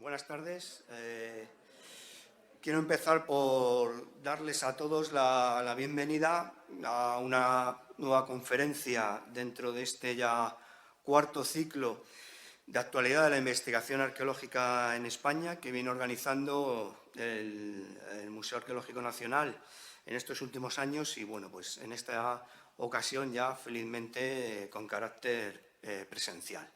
Buenas tardes. Quiero empezar por darles a todos la bienvenida a una nueva conferencia dentro de este ya cuarto ciclo de actualidad de la investigación arqueológica en España que viene organizando el Museo Arqueológico Nacional en estos últimos años y, bueno, pues en esta ocasión ya felizmente con carácter presencial.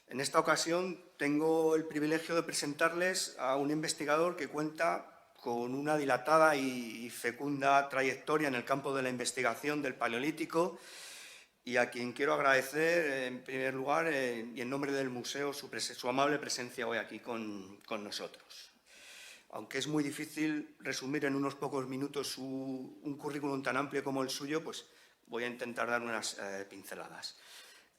En esta ocasión tengo el privilegio de presentarles a un investigador que cuenta con una dilatada y fecunda trayectoria en el campo de la investigación del Paleolítico y a quien quiero agradecer, en primer lugar, y en nombre del museo, su amable presencia hoy aquí con nosotros. Aunque es muy difícil resumir en unos pocos minutos un currículum tan amplio como el suyo, pues voy a intentar dar unas pinceladas.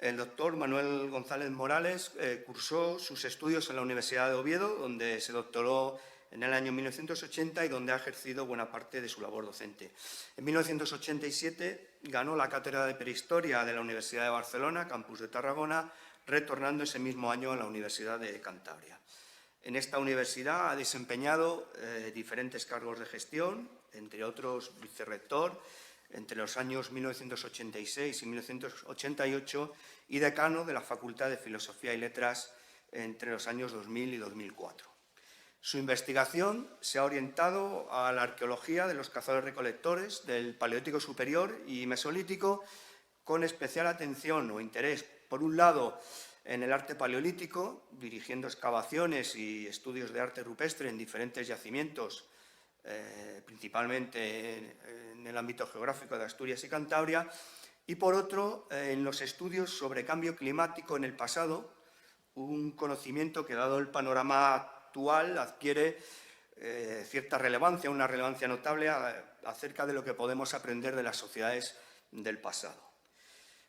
El doctor Manuel González Morales cursó sus estudios en la Universidad de Oviedo, donde se doctoró en el año 1980 y donde ha ejercido buena parte de su labor docente. En 1987 ganó la cátedra de Prehistoria de la Universidad de Barcelona, campus de Tarragona, retornando ese mismo año a la Universidad de Cantabria. En esta universidad ha desempeñado diferentes cargos de gestión, entre otros vicerrector, entre los años 1986 y 1988 y decano de la Facultad de Filosofía y Letras entre los años 2000 y 2004. Su investigación se ha orientado a la arqueología de los cazadores-recolectores del Paleolítico Superior y Mesolítico, con especial atención o interés, por un lado, en el arte paleolítico, dirigiendo excavaciones y estudios de arte rupestre en diferentes yacimientos, principalmente en el ámbito geográfico de Asturias y Cantabria, y por otro, en los estudios sobre cambio climático en el pasado, un conocimiento que, dado el panorama actual, adquiere cierta relevancia, una relevancia notable acerca de lo que podemos aprender de las sociedades del pasado.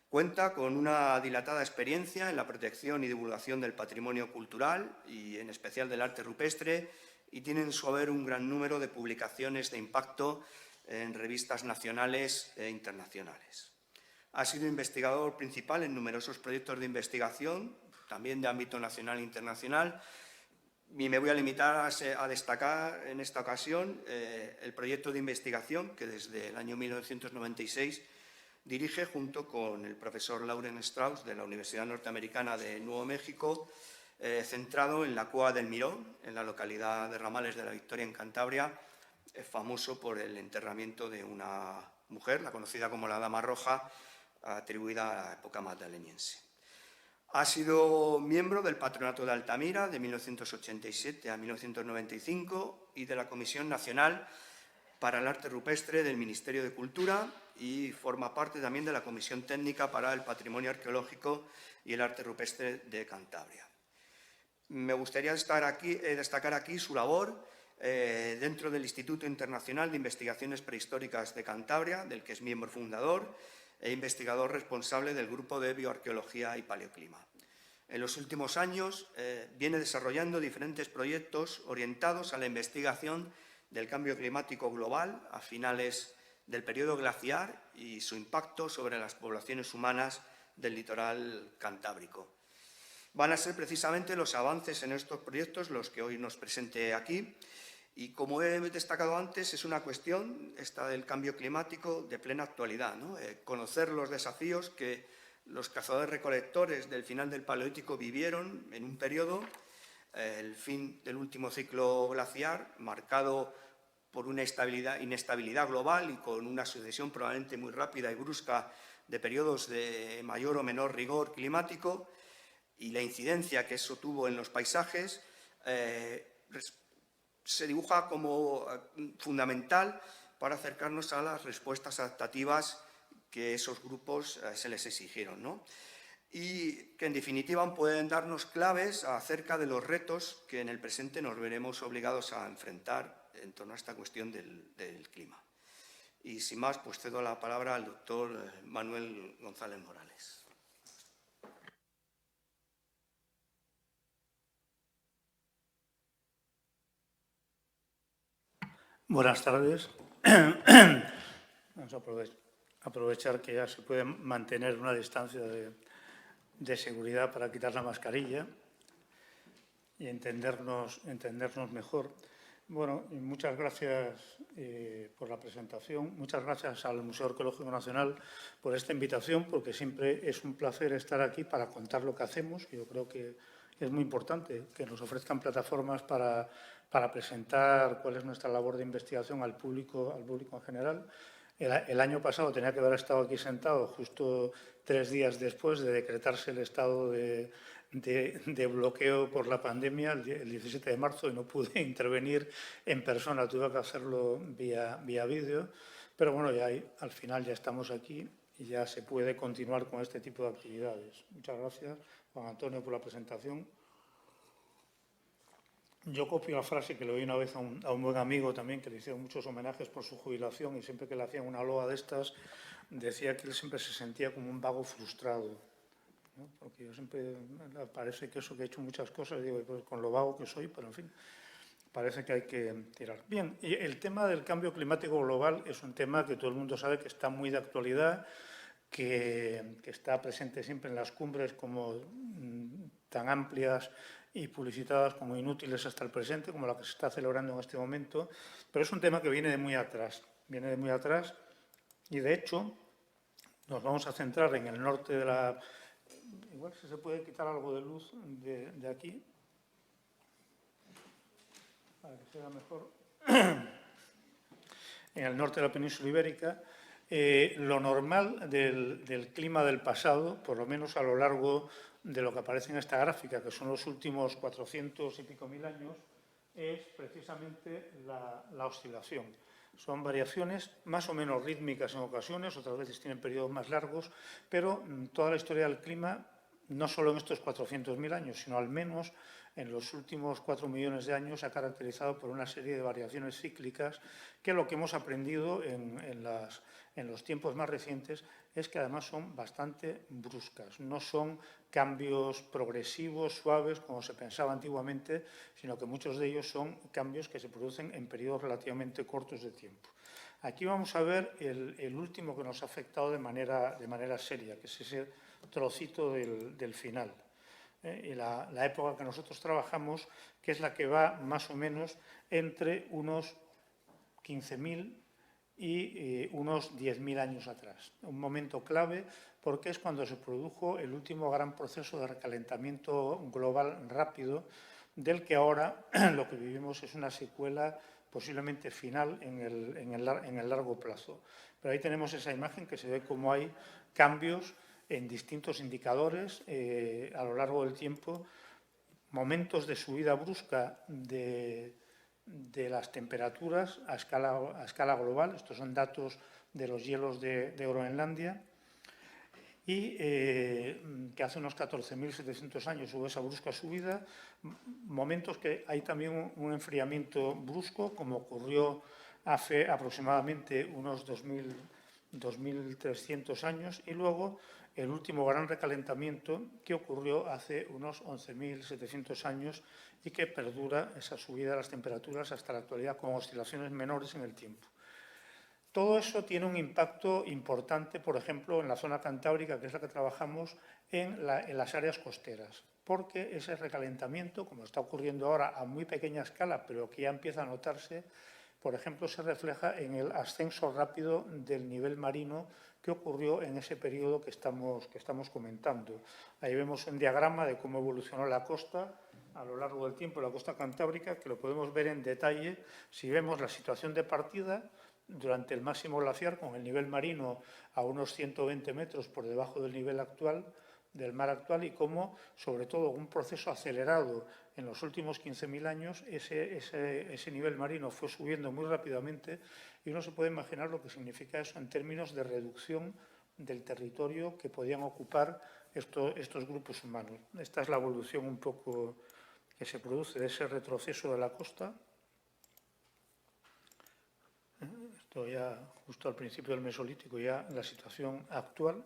Cuenta con una dilatada experiencia en la protección y divulgación del patrimonio cultural y, en especial, del arte rupestre, y tiene en su haber un gran número de publicaciones de impacto en revistas nacionales e internacionales. Ha sido investigador principal en numerosos proyectos de investigación, también de ámbito nacional e internacional, y me voy a limitar a destacar en esta ocasión el proyecto de investigación que desde el año 1996 dirige junto con el profesor Lauren Strauss de la Universidad Norteamericana de Nuevo México, centrado en la Cueva del Mirón, en la localidad de Ramales de la Victoria, en Cantabria, famoso por el enterramiento de una mujer, la conocida como la Dama Roja, atribuida a la época magdaleniense. Ha sido miembro del Patronato de Altamira de 1987 a 1995 y de la Comisión Nacional para el Arte Rupestre del Ministerio de Cultura y forma parte también de la Comisión Técnica para el Patrimonio Arqueológico y el Arte Rupestre de Cantabria. Me gustaría destacar aquí su labor dentro del Instituto Internacional de Investigaciones Prehistóricas de Cantabria, del que es miembro fundador e investigador responsable del Grupo de Bioarqueología y Paleoclima. En los últimos años viene desarrollando diferentes proyectos orientados a la investigación del cambio climático global a finales del periodo glaciar y su impacto sobre las poblaciones humanas del litoral cantábrico. Van a ser precisamente los avances en estos proyectos los que hoy nos presente aquí y, como he destacado antes, es una cuestión, esta del cambio climático, de plena actualidad, ¿no? Conocer los desafíos que los cazadores-recolectores del final del Paleolítico vivieron en un periodo, el fin del último ciclo glaciar, marcado por una inestabilidad global y con una sucesión probablemente muy rápida y brusca de periodos de mayor o menor rigor climático, y la incidencia que eso tuvo en los paisajes, se dibuja como fundamental para acercarnos a las respuestas adaptativas que esos grupos se les exigieron, ¿no? Y que, en definitiva, pueden darnos claves acerca de los retos que en el presente nos veremos obligados a enfrentar en torno a esta cuestión del clima. Y, sin más, pues cedo la palabra al doctor Manuel González Morales. Buenas tardes. Vamos a aprovechar que ya se puede mantener una distancia de seguridad para quitar la mascarilla. y entendernos mejor. Bueno, y muchas gracias por la presentación. Muchas gracias al Museo Arqueológico Nacional por esta invitación, porque siempre es un placer estar aquí para contar lo que hacemos. Yo creo que es muy importante que nos ofrezcan plataformas para presentar cuál es nuestra labor de investigación al público en general. El año pasado tenía que haber estado aquí sentado justo 3 días después de decretarse el estado de bloqueo por la pandemia, el 17 de marzo, y no pude intervenir en persona, tuve que hacerlo vía vídeo. Pero bueno, ya al final ya estamos aquí y ya se puede continuar con este tipo de actividades. Muchas gracias, Juan Antonio, por la presentación. Yo copio la frase que le oí una vez a un buen amigo también, que le hicieron muchos homenajes por su jubilación, y siempre que le hacían una loa de estas, decía que él siempre se sentía como un vago frustrado, ¿no? Porque yo siempre, parece que eso, que he hecho muchas cosas, digo, pues con lo vago que soy, pero en fin, parece que hay que tirar. Bien, y el tema del cambio climático global es un tema que todo el mundo sabe que está muy de actualidad, que está presente siempre en las cumbres como tan amplias y publicitadas como inútiles hasta el presente, como la que se está celebrando en este momento, pero es un tema que viene de muy atrás, y de hecho nos vamos a centrar en el norte de la... Igual si se puede quitar algo de luz de aquí, para que sea mejor. En el norte de la península ibérica, lo normal del clima del pasado, por lo menos a lo largo de lo que aparece en esta gráfica, que son los últimos 400 y pico mil años, es precisamente la oscilación. Son variaciones más o menos rítmicas en ocasiones, otras veces tienen periodos más largos, pero toda la historia del clima, no solo en estos 400.000 años, sino al menos en los últimos 4 millones de años, se ha caracterizado por una serie de variaciones cíclicas que lo que hemos aprendido en los tiempos más recientes es que además son bastante bruscas. No son cambios progresivos, suaves, como se pensaba antiguamente, sino que muchos de ellos son cambios que se producen en periodos relativamente cortos de tiempo. Aquí vamos a ver el último que nos ha afectado de manera seria, que es ese trocito del final. Y la época que nosotros trabajamos, que es la que va más o menos entre unos 15.000 y unos 10.000 años atrás. Un momento clave porque es cuando se produjo el último gran proceso de recalentamiento global rápido, del que ahora lo que vivimos es una secuela posiblemente final en el largo plazo. Pero ahí tenemos esa imagen que se ve cómo hay cambios en distintos indicadores a lo largo del tiempo, momentos de subida brusca de las temperaturas a escala global. Estos son datos de los hielos de Groenlandia, y que hace unos 14.700 años hubo esa brusca subida, momentos que hay también un enfriamiento brusco, como ocurrió hace aproximadamente unos 2.300 años, y luego el último gran recalentamiento que ocurrió hace unos 11.700 años y que perdura esa subida de las temperaturas hasta la actualidad con oscilaciones menores en el tiempo. Todo eso tiene un impacto importante, por ejemplo, en la zona cantábrica, que es la que trabajamos, en las áreas costeras, porque ese recalentamiento, como está ocurriendo ahora a muy pequeña escala, pero que ya empieza a notarse, por ejemplo, se refleja en el ascenso rápido del nivel marino que ocurrió en ese periodo que estamos comentando. Ahí vemos un diagrama de cómo evolucionó la costa a lo largo del tiempo, la costa cantábrica, que lo podemos ver en detalle si vemos la situación de partida durante el máximo glaciar, con el nivel marino a unos 120 metros por debajo del nivel actual, del mar actual, y cómo, sobre todo, un proceso acelerado en los últimos 15.000 años, ese nivel marino fue subiendo muy rápidamente, y uno se puede imaginar lo que significa eso en términos de reducción del territorio que podían ocupar estos grupos humanos. Esta es la evolución un poco que se produce de ese retroceso de la costa. Esto ya justo al principio del Mesolítico, ya en la situación actual,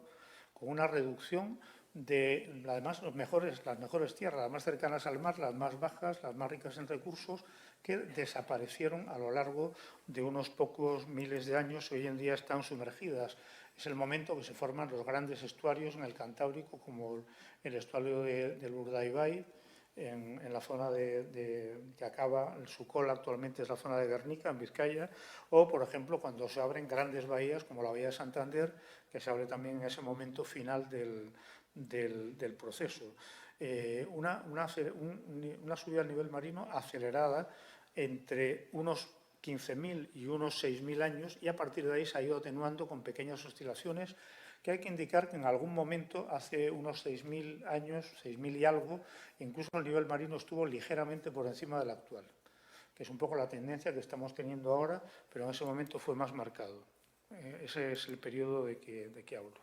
con una reducción de, además, las mejores tierras, las más cercanas al mar, las más bajas, las más ricas en recursos, que desaparecieron a lo largo de unos pocos miles de años y hoy en día están sumergidas. Es el momento que se forman los grandes estuarios en el Cantábrico, como el estuario del Urdaibai, en la zona que acaba, su cola actualmente es la zona de Guernica, en Vizcaya, o, por ejemplo, cuando se abren grandes bahías, como la bahía de Santander, que se abre también en ese momento final del proceso. Una subida al nivel marino acelerada entre unos 15.000 y unos 6.000 años, y a partir de ahí se ha ido atenuando con pequeñas oscilaciones, que hay que indicar que en algún momento, hace unos 6.000 años, 6.000 y algo, incluso el nivel marino estuvo ligeramente por encima del actual, que es un poco la tendencia que estamos teniendo ahora, pero en ese momento fue más marcado. Ese es el periodo de que hablo.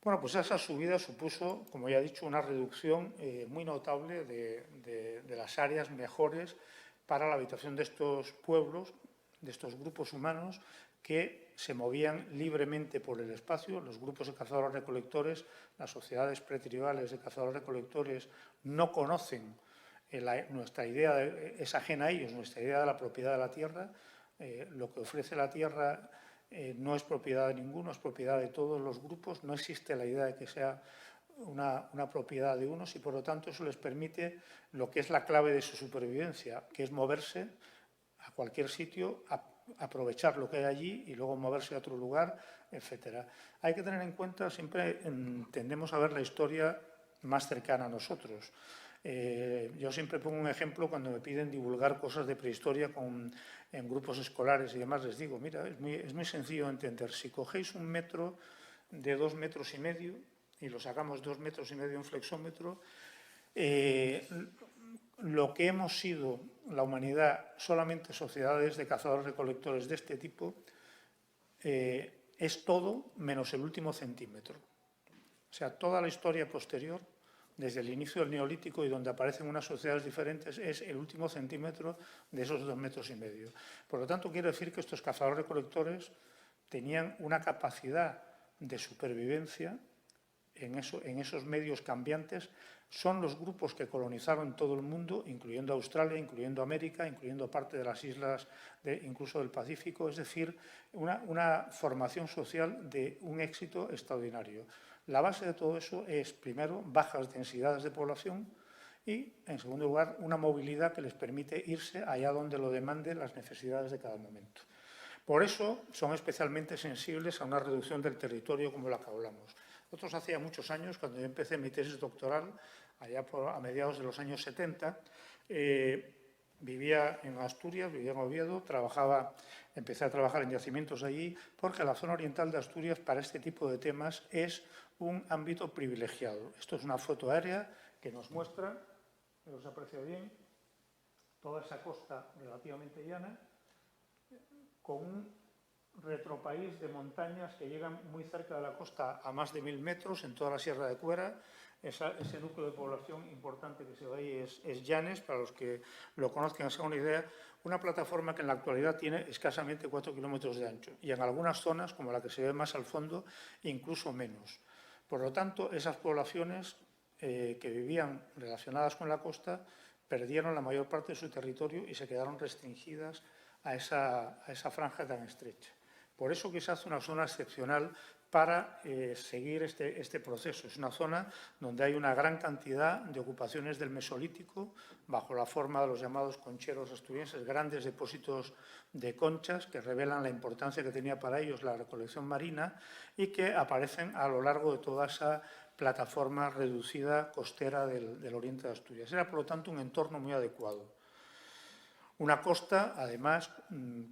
Bueno, pues esa subida supuso, como ya he dicho, una reducción muy notable de las áreas mejores para la habitación de estos pueblos, de estos grupos humanos que se movían libremente por el espacio. Los grupos de cazadores-recolectores, las sociedades pretribales de cazadores-recolectores no conocen nuestra idea, es ajena a ellos, nuestra idea de la propiedad de la tierra. Lo que ofrece la tierra no es propiedad de ninguno, es propiedad de todos los grupos. No existe la idea de que sea una propiedad de unos y, por lo tanto, eso les permite lo que es la clave de su supervivencia, que es moverse a cualquier sitio, aprovechar lo que hay allí y luego moverse a otro lugar, etc. Hay que tener en cuenta, siempre tendemos a ver la historia más cercana a nosotros. Yo siempre pongo un ejemplo cuando me piden divulgar cosas de prehistoria en grupos escolares y demás. Les digo, mira, es muy sencillo de entender. Si cogéis un metro de 2,5 metros y lo sacamos 2,5 metros en flexómetro, lo que hemos sido la humanidad, solamente sociedades de cazadores-recolectores de este tipo, es todo menos el último centímetro. O sea, toda la historia posterior, desde el inicio del Neolítico y donde aparecen unas sociedades diferentes, es el último centímetro de esos 2,5 metros. Por lo tanto, quiero decir que estos cazadores-recolectores tenían una capacidad de supervivencia en esos medios cambiantes. Son los grupos que colonizaron todo el mundo, incluyendo Australia, incluyendo América, incluyendo parte de las islas incluso del Pacífico, es decir, una formación social de un éxito extraordinario. La base de todo eso es, primero, bajas densidades de población y, en segundo lugar, una movilidad que les permite irse allá donde lo demanden las necesidades de cada momento. Por eso son especialmente sensibles a una reducción del territorio como la que hablamos. Nosotros hacía muchos años, cuando yo empecé mi tesis doctoral, allá a mediados de los años 70, vivía en Asturias, vivía en Oviedo, empecé a trabajar en yacimientos allí, porque la zona oriental de Asturias para este tipo de temas es un ámbito privilegiado. Esto es una foto aérea que nos muestra, que os aprecia bien, toda esa costa relativamente llana, con un retropaís de montañas que llegan muy cerca de la costa a más de 1.000 metros en toda la Sierra de Cuera. Ese núcleo de población importante que se ve ahí es Llanes, para los que lo conozcan, se hagan una idea, una plataforma que en la actualidad tiene escasamente 4 kilómetros de ancho y en algunas zonas, como la que se ve más al fondo, incluso menos. Por lo tanto, esas poblaciones que vivían relacionadas con la costa perdieron la mayor parte de su territorio y se quedaron restringidas a esa franja tan estrecha. Por eso que se hace una zona excepcional para seguir este proceso. Es una zona donde hay una gran cantidad de ocupaciones del Mesolítico, bajo la forma de los llamados concheros asturienses, grandes depósitos de conchas que revelan la importancia que tenía para ellos la recolección marina y que aparecen a lo largo de toda esa plataforma reducida costera del oriente de Asturias. Era, por lo tanto, un entorno muy adecuado. Una costa, además,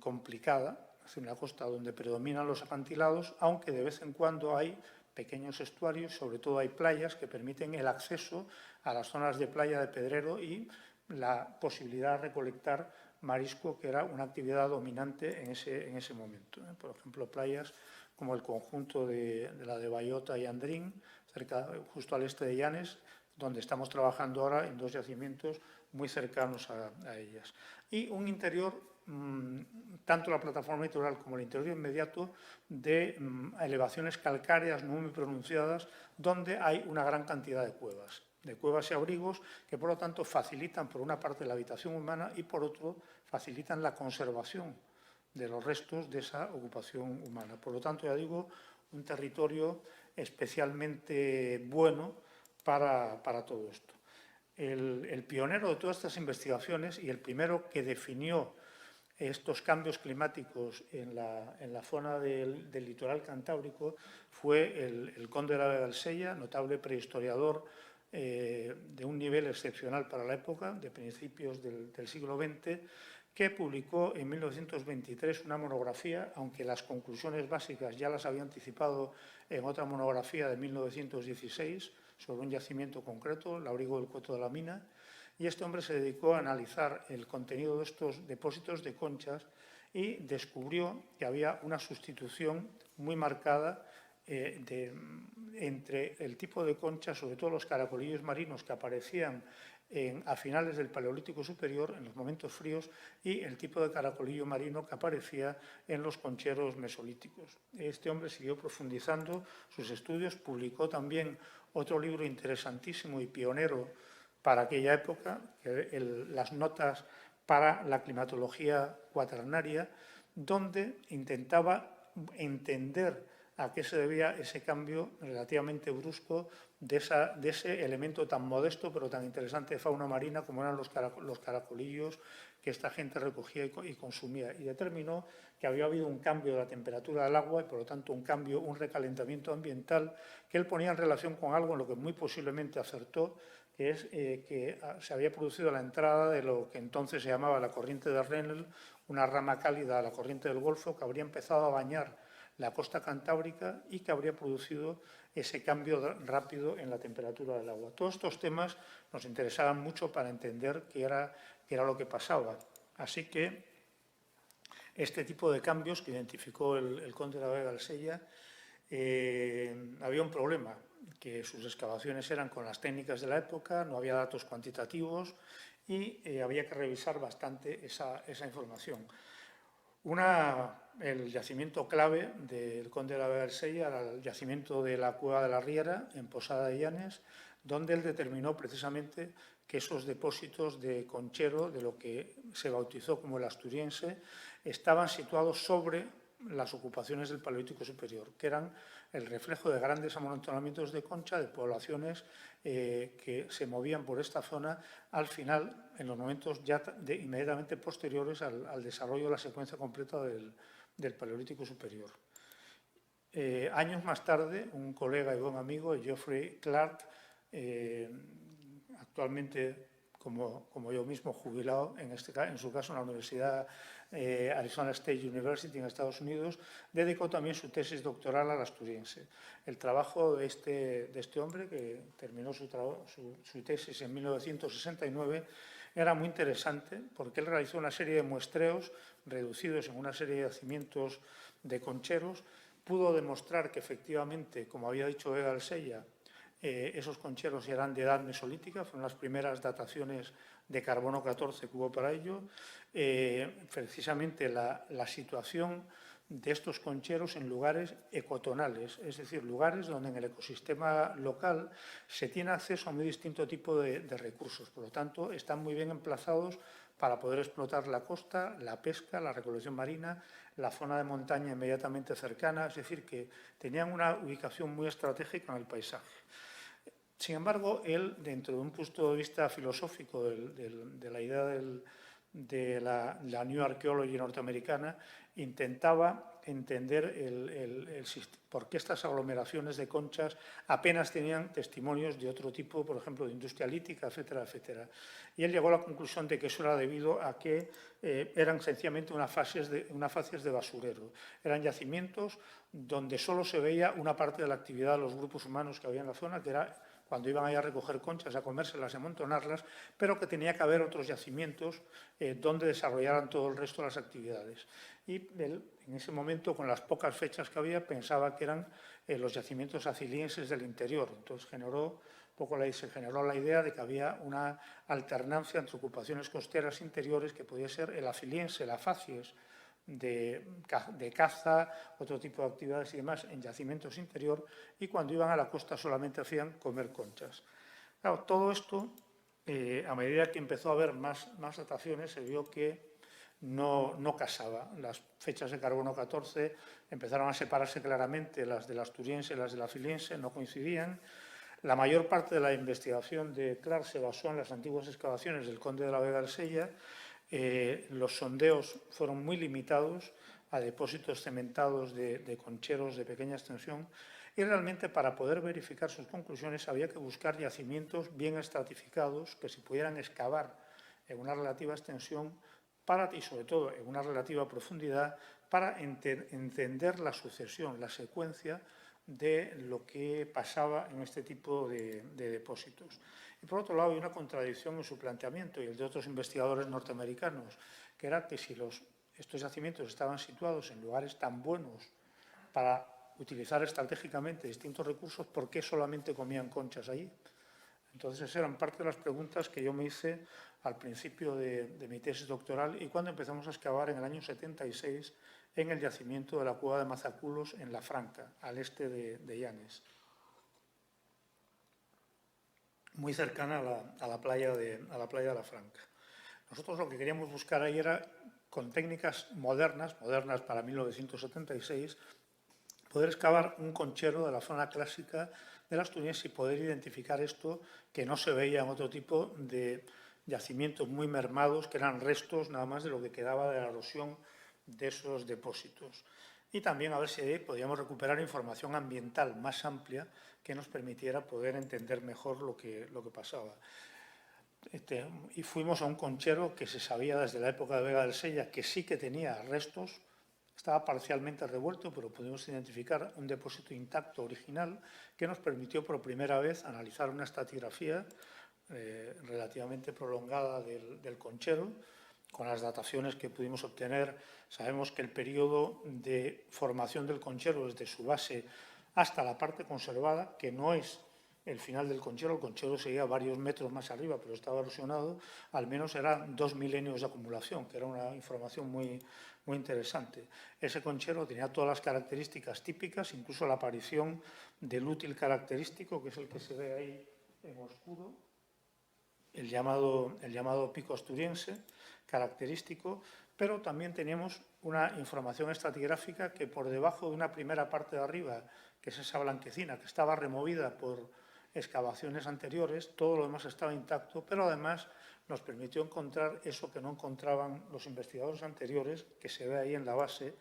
complicada, es una costa donde predominan los acantilados, aunque de vez en cuando hay pequeños estuarios, sobre todo hay playas que permiten el acceso a las zonas de playa de Pedrero y la posibilidad de recolectar marisco, que era una actividad dominante en ese momento. Por ejemplo, playas como el conjunto de la de Bayota y Andrín, justo al este de Llanes, donde estamos trabajando ahora en 2 yacimientos muy cercanos a ellas. Y un interior, tanto la plataforma litoral como el interior inmediato, de elevaciones calcáreas no muy pronunciadas, donde hay una gran cantidad de cuevas y abrigos que, por lo tanto, facilitan, por una parte, la habitación humana y, por otro, facilitan la conservación de los restos de esa ocupación humana. Por lo tanto, ya digo, un territorio especialmente bueno para todo esto. el pionero de todas estas investigaciones y el primero que definió estos cambios climáticos en la zona del litoral cantábrico fue el conde de la Vega del Sella, notable prehistoriador de un nivel excepcional para la época, de principios del siglo XX, que publicó en 1923 una monografía, aunque las conclusiones básicas ya las había anticipado en otra monografía de 1916 sobre un yacimiento concreto, el Abrigo del Coto de la Mina, y este hombre se dedicó a analizar el contenido de estos depósitos de conchas y descubrió que había una sustitución muy marcada entre el tipo de conchas, sobre todo los caracolillos marinos que aparecían a finales del Paleolítico Superior, en los momentos fríos, y el tipo de caracolillo marino que aparecía en los concheros mesolíticos. Este hombre siguió profundizando sus estudios, publicó también otro libro interesantísimo y pionero para aquella época, las notas para la climatología cuaternaria, donde intentaba entender a qué se debía ese cambio relativamente brusco de ese elemento tan modesto pero tan interesante de fauna marina como eran los caracolillos que esta gente recogía y consumía. Y determinó que había habido un cambio de la temperatura del agua y, por lo tanto, un recalentamiento ambiental que él ponía en relación con algo en lo que muy posiblemente acertó, que es que se había producido la entrada de lo que entonces se llamaba la corriente de Rennell, una rama cálida a la corriente del Golfo que habría empezado a bañar la costa cantábrica y que habría producido ese cambio rápido en la temperatura del agua. Todos estos temas nos interesaban mucho para entender qué era lo que pasaba. Así que este tipo de cambios que identificó el conde de la Vega del Sella, había un problema, que sus excavaciones eran con las técnicas de la época, no había datos cuantitativos y había que revisar bastante esa información. El yacimiento clave del conde de la Vega del Sella era el yacimiento de la Cueva de la Riera, en Posada de Llanes, donde él determinó precisamente que esos depósitos de conchero, de lo que se bautizó como el asturiense, estaban situados sobre las ocupaciones del Paleolítico Superior, que eran el reflejo de grandes amontonamientos de concha de poblaciones que se movían por esta zona al final, en los momentos ya inmediatamente posteriores al desarrollo de la secuencia completa del Paleolítico Superior. Años más tarde, un colega y buen amigo, Geoffrey Clark, actualmente como yo mismo jubilado, en su caso en la Universidad Arizona State University en Estados Unidos, dedicó también su tesis doctoral al asturiense. El trabajo de este hombre, que terminó su tesis en 1969, era muy interesante porque él realizó una serie de muestreos reducidos en una serie de yacimientos de concheros, pudo demostrar que efectivamente, como había dicho Vega del Sella, esos concheros eran de edad mesolítica, fueron las primeras dataciones de carbono 14 que hubo para ello. Precisamente la situación de estos concheros en lugares ecotonales, es decir, lugares donde en el ecosistema local se tiene acceso a muy distinto tipo de recursos. Por lo tanto, están muy bien emplazados para poder explotar la costa, la pesca, la recolección marina, la zona de montaña inmediatamente cercana, es decir, que tenían una ubicación muy estratégica en el paisaje. Sin embargo, él, dentro de un punto de vista filosófico de la idea de la New Archaeology norteamericana, intentaba entender por qué estas aglomeraciones de conchas apenas tenían testimonios de otro tipo, por ejemplo, de industria lítica, etcétera, etcétera. Y él llegó a la conclusión de que eso era debido a que eran sencillamente unas facies de basurero. Eran yacimientos donde solo se veía una parte de la actividad de los grupos humanos que había en la zona, que era cuando iban a recoger conchas, a comérselas y a amontonarlas, pero que tenía que haber otros yacimientos donde desarrollaran todo el resto de las actividades. Y él, en ese momento, con las pocas fechas que había, pensaba que eran los yacimientos azilienses del interior. Entonces se generó la idea de que había una alternancia entre ocupaciones costeras interiores que podía ser el aziliense, la facies, de caza, otro tipo de actividades y demás en yacimientos interior, y cuando iban a la costa solamente hacían comer conchas. Claro, todo esto, a medida que empezó a haber más dataciones, se vio que no casaba. Las fechas de carbono 14 empezaron a separarse claramente, las del asturiense y las del afiliense no coincidían. La mayor parte de la investigación de Clark se basó en las antiguas excavaciones del Conde de la Vega del Sella. Los sondeos fueron muy limitados a depósitos cementados de concheros de pequeña extensión y realmente para poder verificar sus conclusiones había que buscar yacimientos bien estratificados que se pudieran excavar en una relativa extensión y sobre todo en una relativa profundidad para entender la sucesión, la secuencia de lo que pasaba en este tipo de depósitos. Y por otro lado, hay una contradicción en su planteamiento y el de otros investigadores norteamericanos, que era que si estos yacimientos estaban situados en lugares tan buenos para utilizar estratégicamente distintos recursos, ¿por qué solamente comían conchas allí? Entonces, esas eran parte de las preguntas que yo me hice al principio de mi tesis doctoral y cuando empezamos a excavar en el año 76 en el yacimiento de la cueva de Mazaculos en La Franca, al este de Llanes, muy cercana a la playa de La Franca. Nosotros lo que queríamos buscar ahí era, con técnicas modernas para 1976, poder excavar un conchero de la zona clásica del Asturias y poder identificar esto que no se veía en otro tipo de yacimientos muy mermados, que eran restos nada más de lo que quedaba de la erosión de esos depósitos. Y también a ver si podíamos recuperar información ambiental más amplia que nos permitiera poder entender mejor lo que pasaba. Y fuimos a un conchero que se sabía desde la época de Vega del Sella que sí que tenía restos. Estaba parcialmente revuelto, pero pudimos identificar un depósito intacto original que nos permitió por primera vez analizar una estratigrafía relativamente prolongada del conchero. Con las dataciones que pudimos obtener, sabemos que el periodo de formación del conchero desde su base hasta la parte conservada, que no es el final del conchero, el conchero seguía varios metros más arriba, pero estaba erosionado, al menos eran 2 milenios de acumulación, que era una información muy interesante. Ese conchero tenía todas las características típicas, incluso la aparición del útil característico, que es el que se ve ahí en oscuro, el llamado pico asturiense, característico, pero también teníamos una información estratigráfica que por debajo de una primera parte de arriba, que es esa blanquecina, que estaba removida por excavaciones anteriores, todo lo demás estaba intacto, pero además nos permitió encontrar eso que no encontraban los investigadores anteriores, que se ve ahí en la base,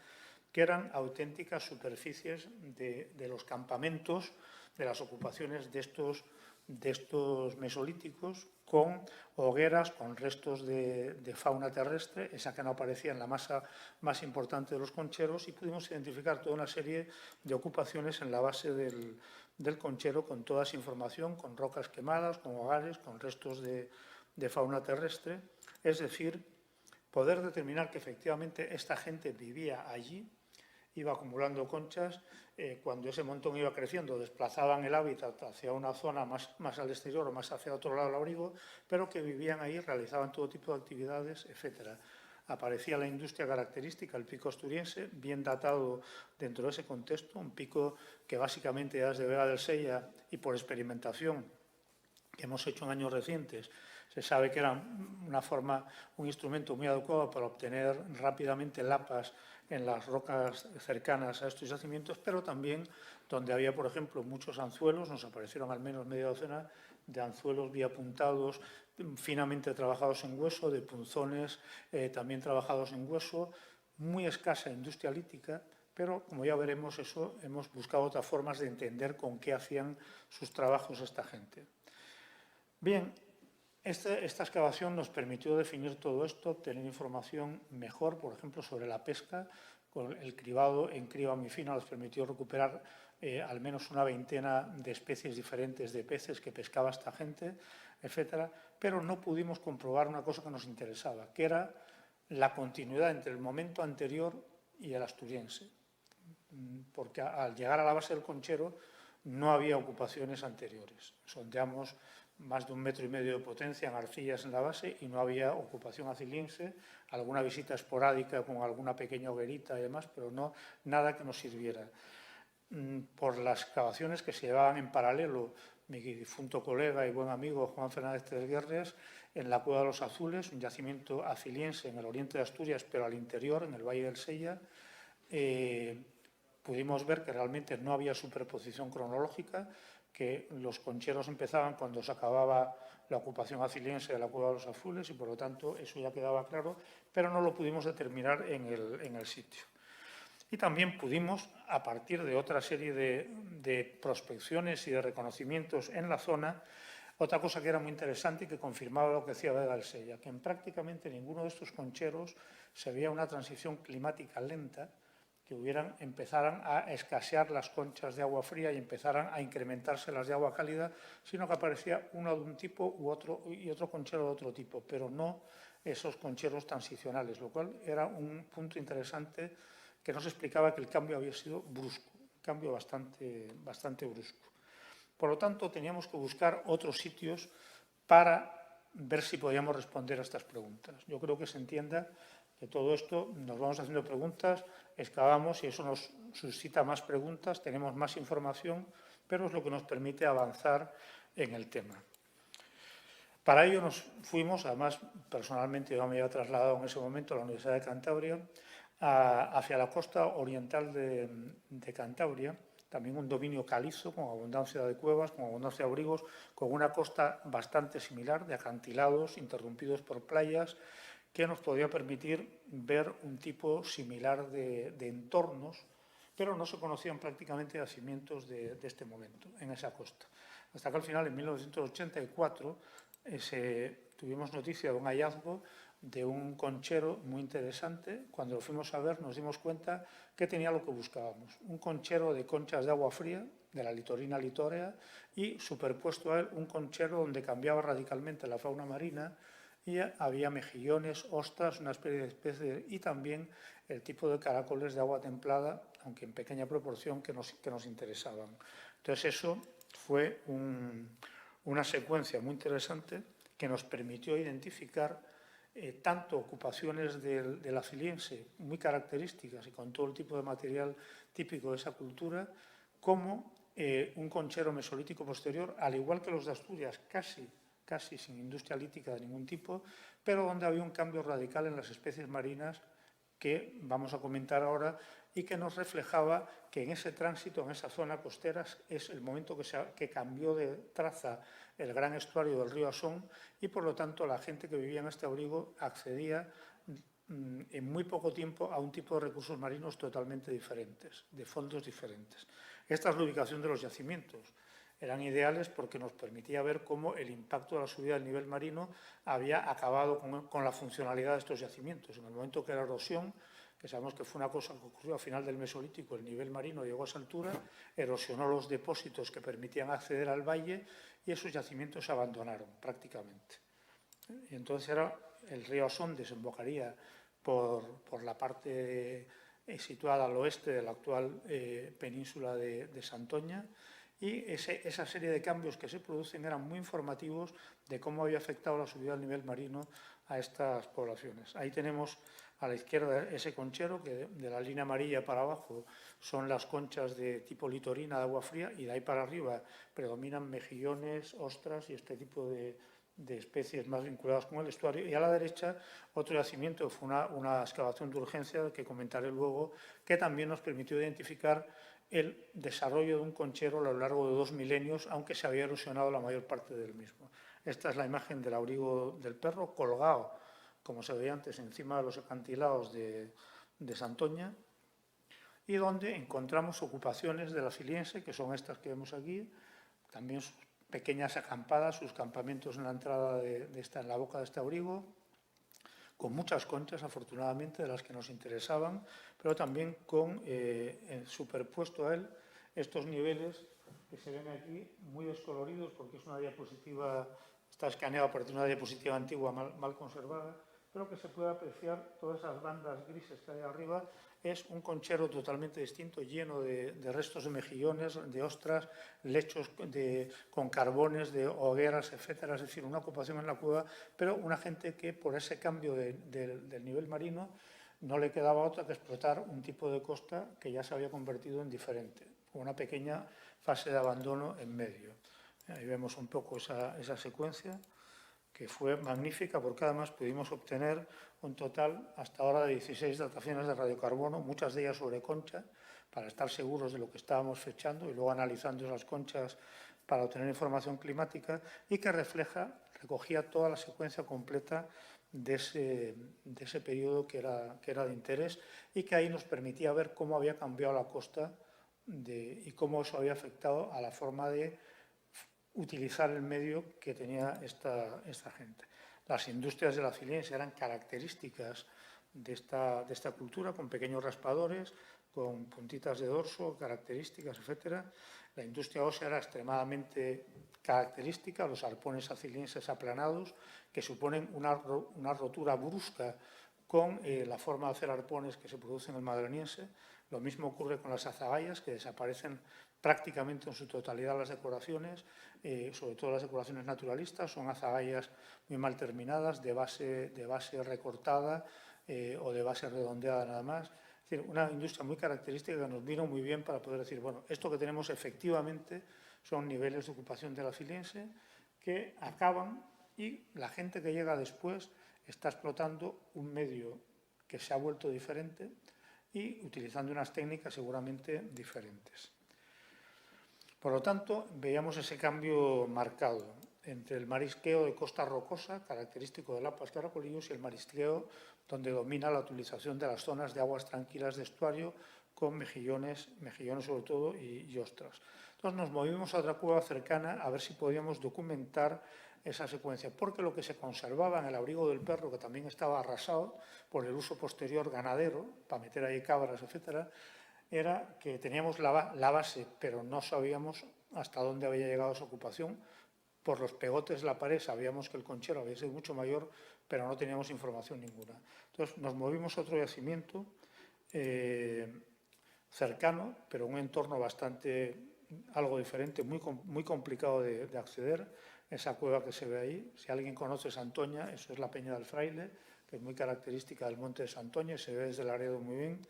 que eran auténticas superficies de los campamentos, de las ocupaciones de estos mesolíticos, con hogueras, con restos de fauna terrestre, esa que no aparecía en la masa más importante de los concheros, y pudimos identificar toda una serie de ocupaciones en la base del conchero con toda esa información, con rocas quemadas, con hogares, con restos de fauna terrestre. Es decir, poder determinar que efectivamente esta gente vivía allí, iba acumulando conchas, cuando ese montón iba creciendo desplazaban el hábitat hacia una zona más al exterior o más hacia otro lado del abrigo, pero que vivían ahí, realizaban todo tipo de actividades, etc. Aparecía la industria característica, el pico asturiense, bien datado dentro de ese contexto, un pico que básicamente ya desde Vega del Sella y por experimentación que hemos hecho en años recientes, se sabe que era un instrumento muy adecuado para obtener rápidamente lapas en las rocas cercanas a estos yacimientos, pero también donde había, por ejemplo, muchos anzuelos, nos aparecieron al menos media docena de anzuelos biapuntados, finamente trabajados en hueso, de punzones también trabajados en hueso, muy escasa industria lítica, pero como ya veremos, hemos buscado otras formas de entender con qué hacían sus trabajos esta gente. Bien, esta excavación nos permitió definir todo esto, obtener información mejor, por ejemplo, sobre la pesca, con el cribado en criba muy fina nos permitió recuperar al menos una veintena de especies diferentes de peces que pescaba esta gente, etcétera, pero no pudimos comprobar una cosa que nos interesaba, que era la continuidad entre el momento anterior y el asturiense, porque al llegar a la base del conchero no había ocupaciones anteriores. Sondeamos más de 1,5 metros de potencia en arcillas en la base y no había ocupación aciliense, alguna visita esporádica con alguna pequeña hoguerita y demás, pero no nada que nos sirviera. Por las excavaciones que se llevaban en paralelo, mi difunto colega y buen amigo Juan Fernández Tresguerres, en la Cueva de los Azules, un yacimiento aciliense en el oriente de Asturias, pero al interior, en el Valle del Sella, pudimos ver que realmente no había superposición cronológica, que los concheros empezaban cuando se acababa la ocupación aziliense de la Cueva de los Azules y, por lo tanto, eso ya quedaba claro, pero no lo pudimos determinar en el sitio. Y también pudimos, a partir de otra serie de prospecciones y de reconocimientos en la zona, otra cosa que era muy interesante y que confirmaba lo que decía Vega del Sella, que en prácticamente ninguno de estos concheros se veía una transición climática lenta, que empezaran a escasear las conchas de agua fría y empezaran a incrementarse las de agua cálida, sino que aparecía uno de un tipo y otro conchero de otro tipo, pero no esos concheros transicionales, lo cual era un punto interesante que nos explicaba que el cambio había sido brusco, un cambio bastante brusco. Por lo tanto, teníamos que buscar otros sitios para ver si podíamos responder a estas preguntas. Yo creo que se entienda que todo esto nos vamos haciendo preguntas, excavamos y eso nos suscita más preguntas, tenemos más información, pero es lo que nos permite avanzar en el tema. Para ello nos fuimos, además personalmente yo me había trasladado en ese momento a la Universidad de Cantabria, hacia la costa oriental de Cantabria, también un dominio calizo con abundancia de cuevas, con abundancia de abrigos, con una costa bastante similar de acantilados interrumpidos por playas, que nos podía permitir ver un tipo similar de entornos, pero no se conocían prácticamente yacimientos de este momento en esa costa. Hasta que al final, en 1984, tuvimos noticia de un hallazgo de un conchero muy interesante. Cuando lo fuimos a ver nos dimos cuenta que tenía lo que buscábamos, un conchero de conchas de agua fría, de la litorina litorea, y superpuesto a él un conchero donde cambiaba radicalmente la fauna marina y había mejillones, ostras, una especie de especies y también el tipo de caracoles de agua templada, aunque en pequeña proporción, que nos interesaban. Entonces eso fue una secuencia muy interesante que nos permitió identificar tanto ocupaciones del aziliense muy características y con todo el tipo de material típico de esa cultura, como un conchero mesolítico posterior, al igual que los de Asturias, casi sin industria lítica de ningún tipo, pero donde había un cambio radical en las especies marinas que vamos a comentar ahora y que nos reflejaba que en ese tránsito, en esa zona costera, es el momento que cambió de traza el gran estuario del río Asón y, por lo tanto, la gente que vivía en este abrigo accedía en muy poco tiempo a un tipo de recursos marinos totalmente diferentes, de fondos diferentes. Esta es la ubicación de los yacimientos. Eran ideales porque nos permitía ver cómo el impacto de la subida del nivel marino había acabado con la funcionalidad de estos yacimientos. En el momento que la erosión, que sabemos que fue una cosa que ocurrió a final del Mesolítico, el nivel marino llegó a esa altura, erosionó los depósitos que permitían acceder al valle y esos yacimientos se abandonaron prácticamente. Y entonces el río Asón desembocaría por la parte situada al oeste de la actual península de Santoña, y esa serie de cambios que se producen eran muy informativos de cómo había afectado la subida del nivel marino a estas poblaciones. Ahí tenemos a la izquierda ese conchero, que de la línea amarilla para abajo son las conchas de tipo litorina de agua fría, y de ahí para arriba predominan mejillones, ostras y este tipo de especies más vinculadas con el estuario. Y a la derecha otro yacimiento, fue una excavación de urgencia que comentaré luego, que también nos permitió identificar el desarrollo de un conchero a lo largo de 2 milenios, aunque se había erosionado la mayor parte del mismo. Esta es la imagen del abrigo del perro colgado, como se veía antes, encima de los acantilados de Santoña, y donde encontramos ocupaciones del aziliense, que son estas que vemos aquí, también sus pequeñas acampadas, sus campamentos en la entrada en la boca de este abrigo, con muchas conchas, afortunadamente, de las que nos interesaban, pero también con superpuesto a él estos niveles que se ven aquí muy descoloridos, porque es una diapositiva, está escaneado a partir de una diapositiva antigua mal conservada, pero que se puede apreciar todas esas bandas grises que hay arriba. Es un conchero totalmente distinto, lleno de restos de mejillones, de ostras, lechos con carbones, de hogueras, etcétera. Es decir, una ocupación en la cueva, pero una gente que por ese cambio del nivel marino no le quedaba otra que explotar un tipo de costa que ya se había convertido en diferente, con una pequeña fase de abandono en medio. Ahí vemos un poco esa secuencia, que fue magnífica porque además pudimos obtener un total hasta ahora de 16 dataciones de radiocarbono, muchas de ellas sobre concha, para estar seguros de lo que estábamos fechando, y luego analizando esas conchas para obtener información climática y que recogía toda la secuencia completa de ese periodo que era de interés y que ahí nos permitía ver cómo había cambiado la costa y cómo eso había afectado a la forma de utilizar el medio que tenía esta gente. Las industrias de la Filens eran características de esta cultura, con pequeños raspadores, con puntitas de dorso, características, etc. La industria ósea era extremadamente característica, los arpones acilienses aplanados, que suponen una rotura brusca con la forma de hacer arpones que se produce en el madroniense. Lo mismo ocurre con las azagallas, que desaparecen prácticamente en su totalidad las decoraciones, sobre todo las decoraciones naturalistas, son azagallas muy mal terminadas, de base recortada o de base redondeada nada más. Es decir, una industria muy característica que nos vino muy bien para poder decir, bueno, esto que tenemos efectivamente son niveles de ocupación de la Filens que acaban y la gente que llega después está explotando un medio que se ha vuelto diferente y utilizando unas técnicas seguramente diferentes. Por lo tanto, veíamos ese cambio marcado entre el marisqueo de costa rocosa, característico de Lapas Caracolillos, y el marisqueo donde domina la utilización de las zonas de aguas tranquilas de estuario con mejillones sobre todo y ostras. Entonces nos movimos a otra cueva cercana a ver si podíamos documentar esa secuencia, porque lo que se conservaba en el abrigo del perro, que también estaba arrasado por el uso posterior ganadero, para meter ahí cabras, etcétera, era que teníamos la base, pero no sabíamos hasta dónde había llegado esa ocupación. Por los pegotes de la pared sabíamos que el conchero había sido mucho mayor, pero no teníamos información ninguna. Entonces nos movimos a otro yacimiento cercano, pero un entorno algo diferente, muy complicado de acceder. Esa cueva que se ve ahí, si alguien conoce Santoña, eso es la Peña del Fraile, que es muy característica del monte de Santoña y se ve desde Laredo muy bien.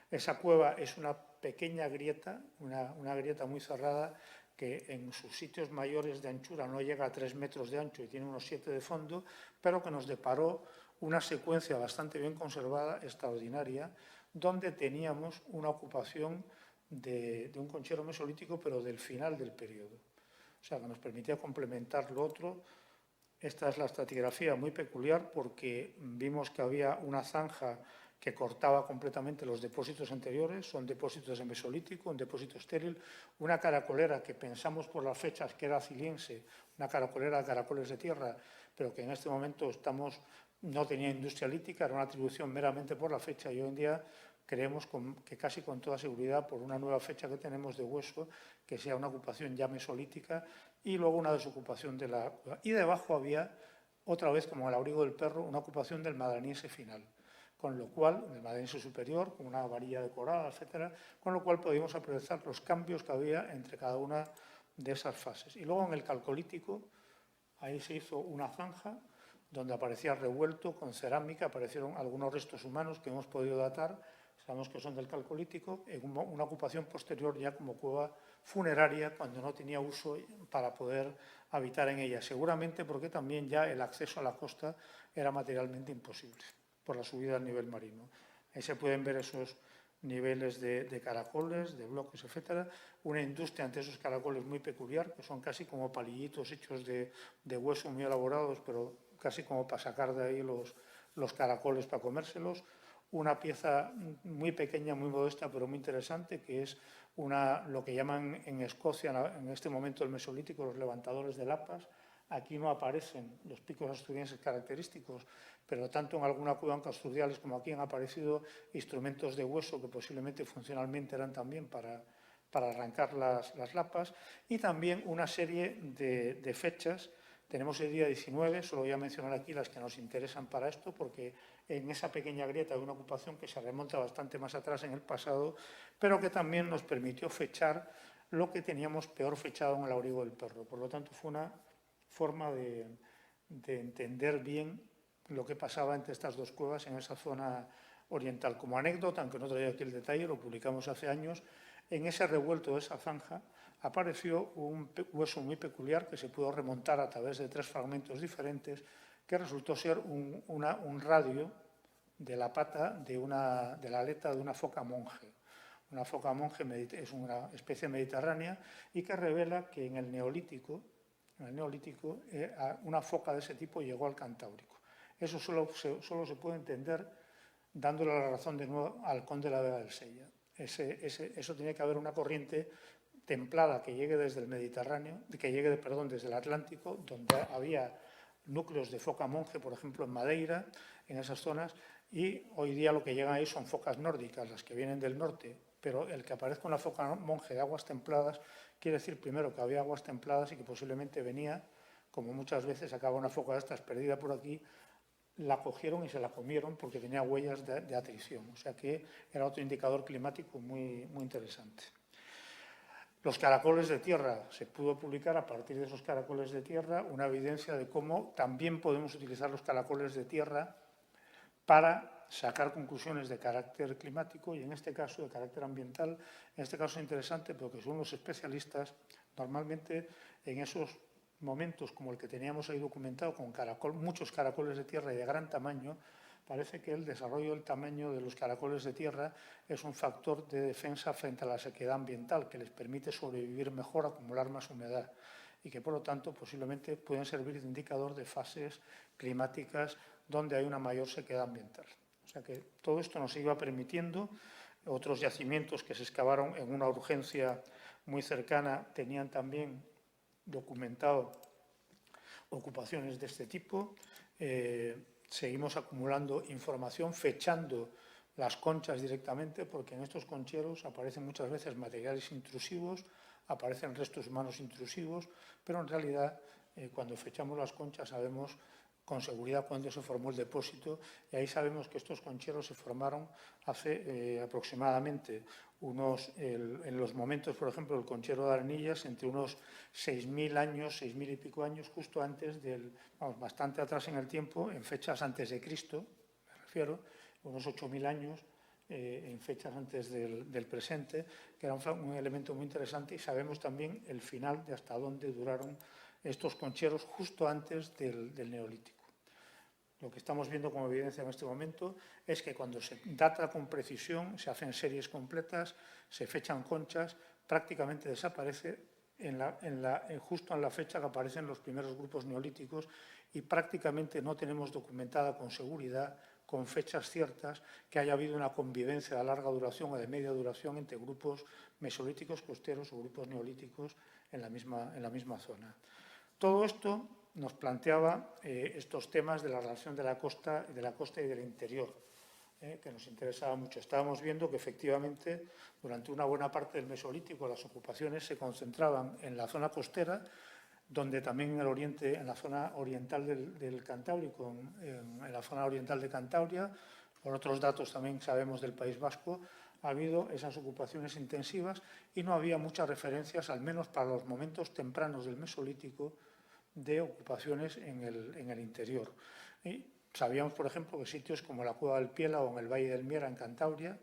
Esa cueva es una pequeña grieta, una grieta muy cerrada, que en sus sitios mayores de anchura no llega a 3 metros de ancho y tiene unos 7 de fondo, pero que nos deparó una secuencia bastante bien conservada, extraordinaria, donde teníamos una ocupación de un conchero mesolítico, pero del final del periodo. O sea, que nos permitía complementar lo otro. Esta es la estratigrafía muy peculiar porque vimos que había una zanja que cortaba completamente los depósitos anteriores, son depósitos de mesolítico, un depósito estéril, una caracolera que pensamos por las fechas que era aciliense, una caracolera de caracoles de tierra, pero que en este momento no tenía industria lítica, era una atribución meramente por la fecha y hoy en día creemos que casi con toda seguridad, por una nueva fecha que tenemos de hueso, que sea una ocupación ya mesolítica y luego una desocupación de la... Y debajo había, otra vez como el abrigo del perro, una ocupación del madroniense final, con lo cual, el madroniense superior, con una varilla decorada, etcétera, con lo cual podíamos aprovechar los cambios que había entre cada una de esas fases. Y luego en el calcolítico, ahí se hizo una zanja donde aparecía revuelto con cerámica, aparecieron algunos restos humanos que hemos podido datar, sabemos que son del calcolítico, en una ocupación posterior ya como cueva funeraria cuando no tenía uso para poder habitar en ella, seguramente porque también ya el acceso a la costa era materialmente imposible por la subida al nivel marino. Ahí se pueden ver esos niveles de caracoles, de bloques, etcétera. Una industria ante esos caracoles muy peculiar, que son casi como palillitos hechos de hueso muy elaborados, pero casi como para sacar de ahí los caracoles para comérselos. Una pieza muy pequeña, muy modesta, pero muy interesante, que es lo que llaman en Escocia, en este momento del Mesolítico, los levantadores de lapas. Aquí no aparecen los picos asturienses característicos, pero tanto en alguna cueva en Casturdiales como aquí han aparecido instrumentos de hueso que posiblemente funcionalmente eran también para arrancar las lapas, y también una serie de fechas. Tenemos el día 19, solo voy a mencionar aquí las que nos interesan para esto, porque en esa pequeña grieta hay una ocupación que se remonta bastante más atrás en el pasado, pero que también nos permitió fechar lo que teníamos peor fechado en el abrigo del perro. Por lo tanto, fue una forma de entender bien lo que pasaba entre estas dos cuevas en esa zona oriental. Como anécdota, aunque no traigo aquí el detalle, lo publicamos hace años, en ese revuelto de esa zanja apareció un hueso muy peculiar que se pudo remontar a través de 3 fragmentos diferentes, que resultó ser un radio de la pata de la aleta de una foca monje. Una foca monje es una especie mediterránea y que revela que en el Neolítico una foca de ese tipo llegó al Cantábrico. Eso solo se puede entender dándole la razón de nuevo al conde de la Vega del Sella. Eso tiene que haber una corriente templada que llegue desde el Mediterráneo, desde el Atlántico, donde había núcleos de foca monje, por ejemplo, en Madeira, en esas zonas, y hoy día lo que llegan ahí son focas nórdicas, las que vienen del norte, pero el que aparezca una foca monje de aguas templadas quiere decir primero que había aguas templadas y que posiblemente venía, como muchas veces acaba una foca de estas perdida por aquí, la cogieron y se la comieron porque tenía huellas de atrición, o sea que era otro indicador climático muy, muy interesante. Los caracoles de tierra, se pudo publicar a partir de esos caracoles de tierra una evidencia de cómo también podemos utilizar los caracoles de tierra para sacar conclusiones de carácter climático y en este caso de carácter ambiental. En este caso es interesante porque según los especialistas, normalmente en esos momentos como el que teníamos ahí documentado con muchos caracoles de tierra y de gran tamaño, parece que el desarrollo del tamaño de los caracoles de tierra es un factor de defensa frente a la sequedad ambiental que les permite sobrevivir mejor, acumular más humedad y que por lo tanto posiblemente pueden servir de indicador de fases climáticas donde hay una mayor sequedad ambiental. O sea que todo esto nos iba permitiendo. Otros yacimientos que se excavaron en una urgencia muy cercana tenían también documentado ocupaciones de este tipo. Seguimos acumulando información, fechando las conchas directamente, porque en estos concheros aparecen muchas veces materiales intrusivos, aparecen restos humanos intrusivos, pero en realidad cuando fechamos las conchas sabemos con seguridad cuándo se formó el depósito y ahí sabemos que estos concheros se formaron hace aproximadamente en los momentos, por ejemplo, del conchero de Arenillas, entre unos 6.000 años, 6.000 y pico años, justo antes bastante atrás en el tiempo, en fechas antes de Cristo, me refiero, unos 8.000 años, en fechas antes del presente, que era un elemento muy interesante y sabemos también el final de hasta dónde duraron estos concheros justo antes del Neolítico. Lo que estamos viendo como evidencia en este momento es que cuando se data con precisión, se hacen series completas, se fechan conchas, prácticamente desaparece justo en la fecha que aparecen los primeros grupos neolíticos y prácticamente no tenemos documentada con seguridad, con fechas ciertas, que haya habido una convivencia de larga duración o de media duración entre grupos mesolíticos costeros o grupos neolíticos en la misma zona. Todo esto nos planteaba estos temas de la relación de la costa y del interior, que nos interesaba mucho. Estábamos viendo que efectivamente durante una buena parte del Mesolítico las ocupaciones se concentraban en la zona costera, donde también en el oriente, en la zona oriental del Cantábrico, en la zona oriental de Cantabria, por otros datos también sabemos del País Vasco, ha habido esas ocupaciones intensivas y no había muchas referencias, al menos para los momentos tempranos del Mesolítico, de ocupaciones en el interior. Y sabíamos, por ejemplo, que sitios como la Cueva del Piela o en el Valle del Miera, en Cantabria,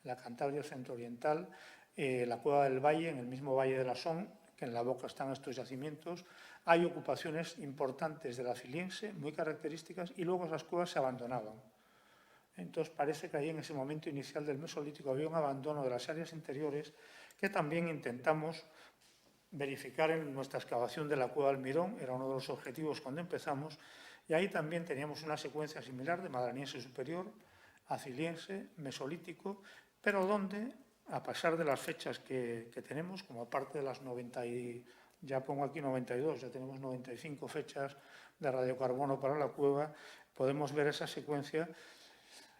la Cantabria centro-oriental, la Cueva del Valle, en el mismo Valle de la Son, que en la boca están estos yacimientos, hay ocupaciones importantes de la Filiense, muy características, y luego esas cuevas se abandonaban. Entonces parece que ahí en ese momento inicial del Mesolítico había un abandono de las áreas interiores que también intentamos verificar en nuestra excavación de la Cueva del Mirón, era uno de los objetivos cuando empezamos, y ahí también teníamos una secuencia similar de Madraniense superior, Aciliense, Mesolítico, pero donde, a pesar de las fechas que tenemos, como aparte de las 90 ya pongo aquí 92, ya tenemos 95 fechas de radiocarbono para la cueva, podemos ver esa secuencia.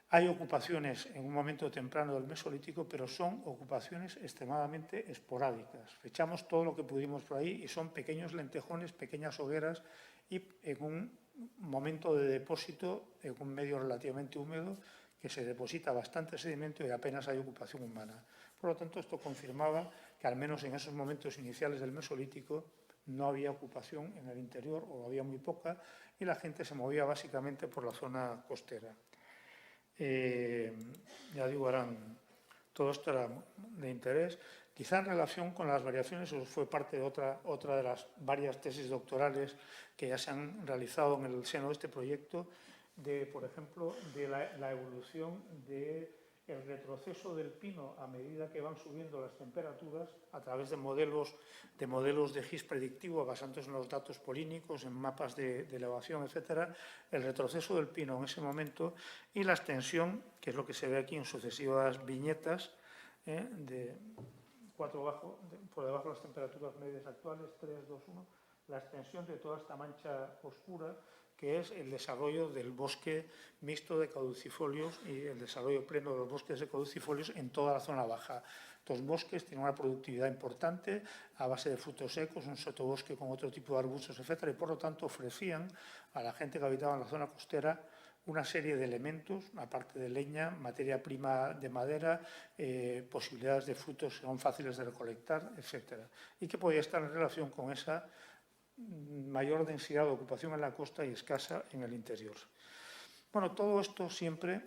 Hay ocupaciones en un momento temprano del Mesolítico, pero son ocupaciones extremadamente esporádicas. Fechamos todo lo que pudimos por ahí y son pequeños lentejones, pequeñas hogueras y en un momento de depósito, en un medio relativamente húmedo, que se deposita bastante sedimento y apenas hay ocupación humana. Por lo tanto, esto confirmaba que al menos en esos momentos iniciales del Mesolítico no había ocupación en el interior o había muy poca y la gente se movía básicamente por la zona costera. Ya digo, todo esto era de interés. Quizá en relación con las variaciones, eso fue parte de otra de las varias tesis doctorales que ya se han realizado en el seno de este proyecto, por ejemplo, de la evolución de el retroceso del pino a medida que van subiendo las temperaturas a través de modelos de GIS predictivo basándose en los datos polínicos, en mapas de elevación, etcétera, el retroceso del pino en ese momento y la extensión, que es lo que se ve aquí en sucesivas viñetas, de 4 por debajo de las temperaturas medias actuales, 3, 2, 1, la extensión de toda esta mancha oscura, que es el desarrollo del bosque mixto de caducifolios y el desarrollo pleno de los bosques de caducifolios en toda la zona baja. Estos bosques tienen una productividad importante a base de frutos secos, un sotobosque con otro tipo de arbustos, etcétera, y por lo tanto ofrecían a la gente que habitaba en la zona costera una serie de elementos, aparte de leña, materia prima de madera, posibilidades de frutos que son fáciles de recolectar, etcétera, y que podía estar en relación con esa mayor densidad de ocupación en la costa y escasa en el interior. Bueno, todo esto siempre,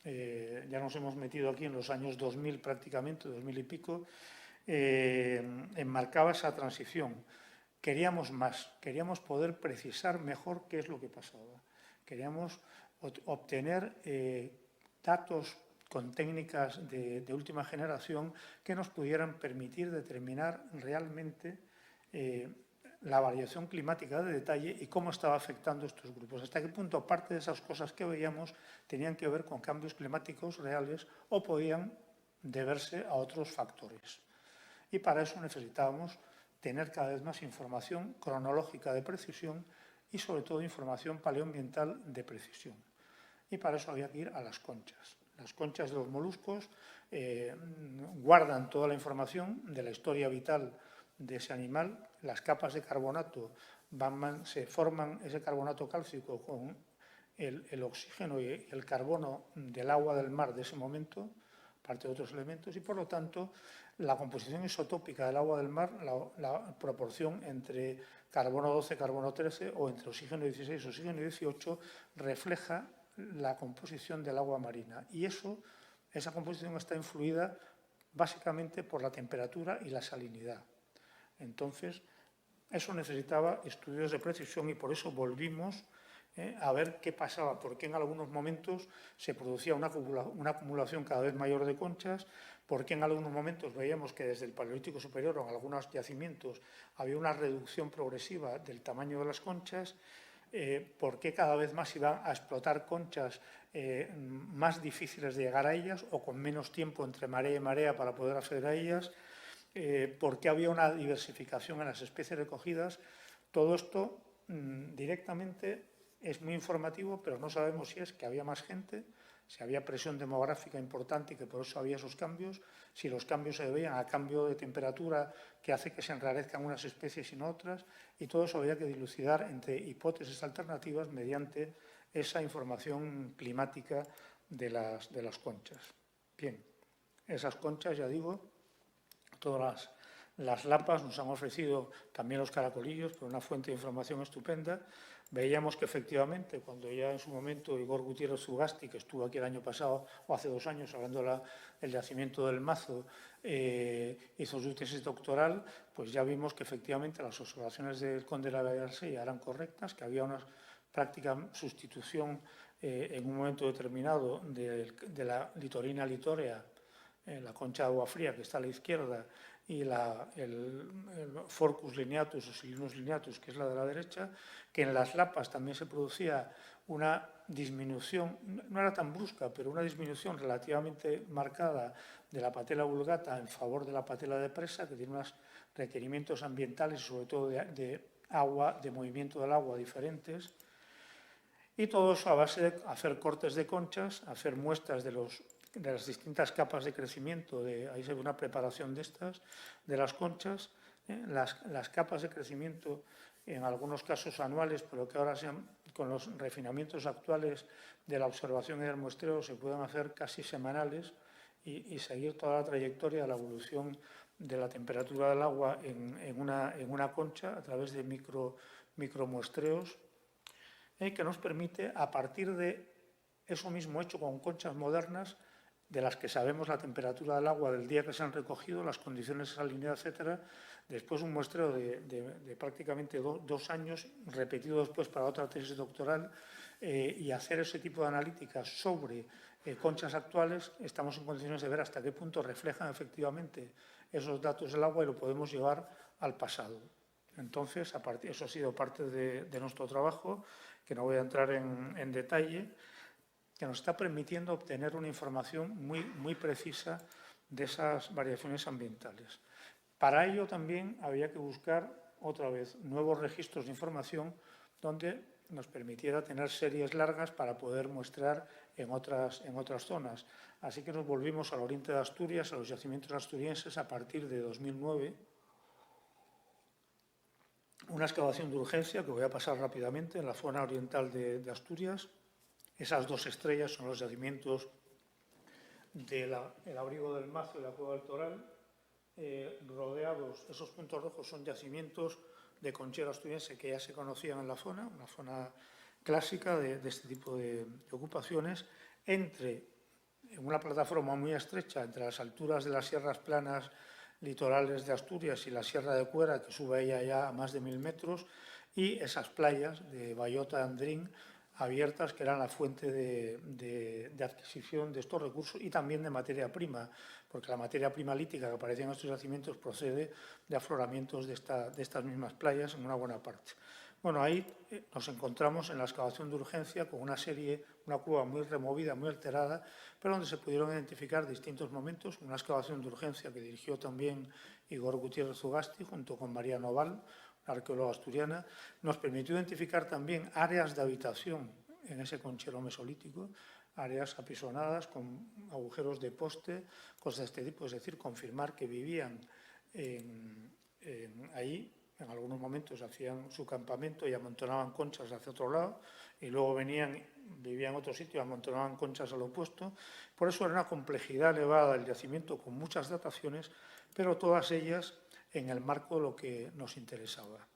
ya nos hemos metido aquí en los años 2000 prácticamente, 2000 y pico, enmarcaba esa transición. Queríamos más, queríamos poder precisar mejor qué es lo que pasaba. Queríamos obtener datos con técnicas de última generación que nos pudieran permitir determinar realmente la variación climática de detalle y cómo estaba afectando estos grupos. Hasta qué punto parte de esas cosas que veíamos tenían que ver con cambios climáticos reales o podían deberse a otros factores. Y para eso necesitábamos tener cada vez más información cronológica de precisión y sobre todo información paleoambiental de precisión. Y para eso había que ir a las conchas. Las conchas de los moluscos guardan toda la información de la historia vital de ese animal. Las capas de carbonato se forman ese carbonato cálcico con el oxígeno y el carbono del agua del mar de ese momento, aparte de otros elementos, y por lo tanto la composición isotópica del agua del mar, la proporción entre carbono 12, carbono 13 o entre oxígeno 16 y oxígeno 18 refleja la composición del agua marina. Y esa composición está influida básicamente por la temperatura y la salinidad. Entonces, eso necesitaba estudios de precisión y por eso volvimos a ver qué pasaba, porque en algunos momentos se producía una acumulación cada vez mayor de conchas, porque en algunos momentos veíamos que desde el Paleolítico Superior o en algunos yacimientos había una reducción progresiva del tamaño de las conchas, porque cada vez más iban a explotar conchas más difíciles de llegar a ellas o con menos tiempo entre marea y marea para poder acceder a ellas, porque había una diversificación en las especies recogidas. Todo esto directamente es muy informativo, pero no sabemos si es que había más gente, si había presión demográfica importante y que por eso había esos cambios, si los cambios se debían a cambio de temperatura que hace que se enrarezcan unas especies y no otras, y todo eso había que dilucidar entre hipótesis alternativas mediante esa información climática de las conchas. Bien, esas conchas, ya digo, todas las lapas nos han ofrecido también los caracolillos, pero una fuente de información estupenda. Veíamos que efectivamente, cuando ya en su momento Igor Gutiérrez Zugasti, que estuvo aquí el año pasado o hace 2 años hablando del yacimiento del Mazo, hizo su tesis doctoral, pues ya vimos que efectivamente las observaciones del Conde de la Vallasella eran correctas, que había una práctica sustitución en un momento determinado de la litorina litórea, la concha de agua fría que está a la izquierda, y el Forcus lineatus o Silinus lineatus, que es la de la derecha, que en las lapas también se producía una disminución, no era tan brusca, pero una disminución relativamente marcada de la patela vulgata en favor de la patela de presa, que tiene unos requerimientos ambientales y sobre todo de agua, de movimiento del agua diferentes. Y todo eso a base de hacer cortes de conchas, hacer muestras de las distintas capas de crecimiento, ahí se ve una preparación de las conchas, las capas de crecimiento, en algunos casos anuales, pero que ahora con los refinamientos actuales de la observación y del muestreo se pueden hacer casi semanales y seguir toda la trayectoria de la evolución de la temperatura del agua en una concha a través de micromuestreos, que nos permite, a partir de eso mismo hecho con conchas modernas, de las que sabemos la temperatura del agua del día que se han recogido, las condiciones de salinidad, etcétera, después un muestreo de prácticamente 2 años, repetido después para otra tesis doctoral, y hacer ese tipo de analíticas sobre conchas actuales, estamos en condiciones de ver hasta qué punto reflejan efectivamente esos datos del agua y lo podemos llevar al pasado. Entonces, eso ha sido parte de nuestro trabajo, que no voy a entrar en detalle, que nos está permitiendo obtener una información muy precisa de esas variaciones ambientales. Para ello también había que buscar, otra vez, nuevos registros de información donde nos permitiera tener series largas para poder muestrar en otras zonas. Así que nos volvimos al oriente de Asturias, a los yacimientos asturienses, a partir de 2009. Una excavación de urgencia que voy a pasar rápidamente en la zona oriental de Asturias. Esas dos estrellas son los yacimientos del Abrigo del Mazo y la Cueva del Toral. Rodeados, esos puntos rojos son yacimientos de conchero asturiense que ya se conocían en la zona, una zona clásica de este tipo de ocupaciones, en una plataforma muy estrecha entre las alturas de las sierras planas litorales de Asturias y la Sierra de Cuera, que sube ella ya a más de 1000 metros, y esas playas de Bayota y Andrín abiertas, que eran la fuente de adquisición de estos recursos y también de materia prima, porque la materia prima lítica que aparece en estos yacimientos procede de afloramientos de estas mismas playas en una buena parte. Bueno, ahí nos encontramos en la excavación de urgencia con una cueva muy removida, muy alterada, pero donde se pudieron identificar distintos momentos. Una excavación de urgencia que dirigió también Igor Gutiérrez Ugasti junto con María Noval, una arqueóloga asturiana, nos permitió identificar también áreas de habitación en ese conchero mesolítico, áreas apisonadas con agujeros de poste, cosas de este tipo, es decir, confirmar que vivían ahí. En algunos momentos hacían su campamento y amontonaban conchas hacia otro lado y luego vivían en otro sitio y amontonaban conchas al opuesto. Por eso era una complejidad elevada del yacimiento con muchas dataciones, pero todas ellas en el marco de lo que nos interesaba.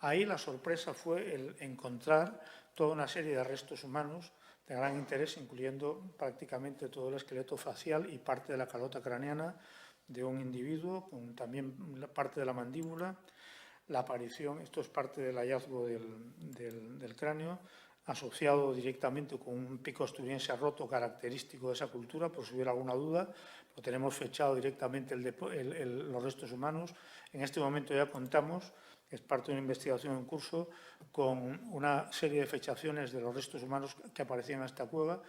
Ahí la sorpresa fue el encontrar toda una serie de restos humanos de gran interés, incluyendo prácticamente todo el esqueleto facial y parte de la calota craneana de un individuo, con también parte de la mandíbula. La aparición, esto es parte del hallazgo del cráneo, asociado directamente con un pico asturiense roto característico de esa cultura, por si hubiera alguna duda. Lo tenemos fechado directamente los restos humanos. En este momento ya contamos, es parte de una investigación en curso, con una serie de fechaciones de los restos humanos que aparecían en esta cueva,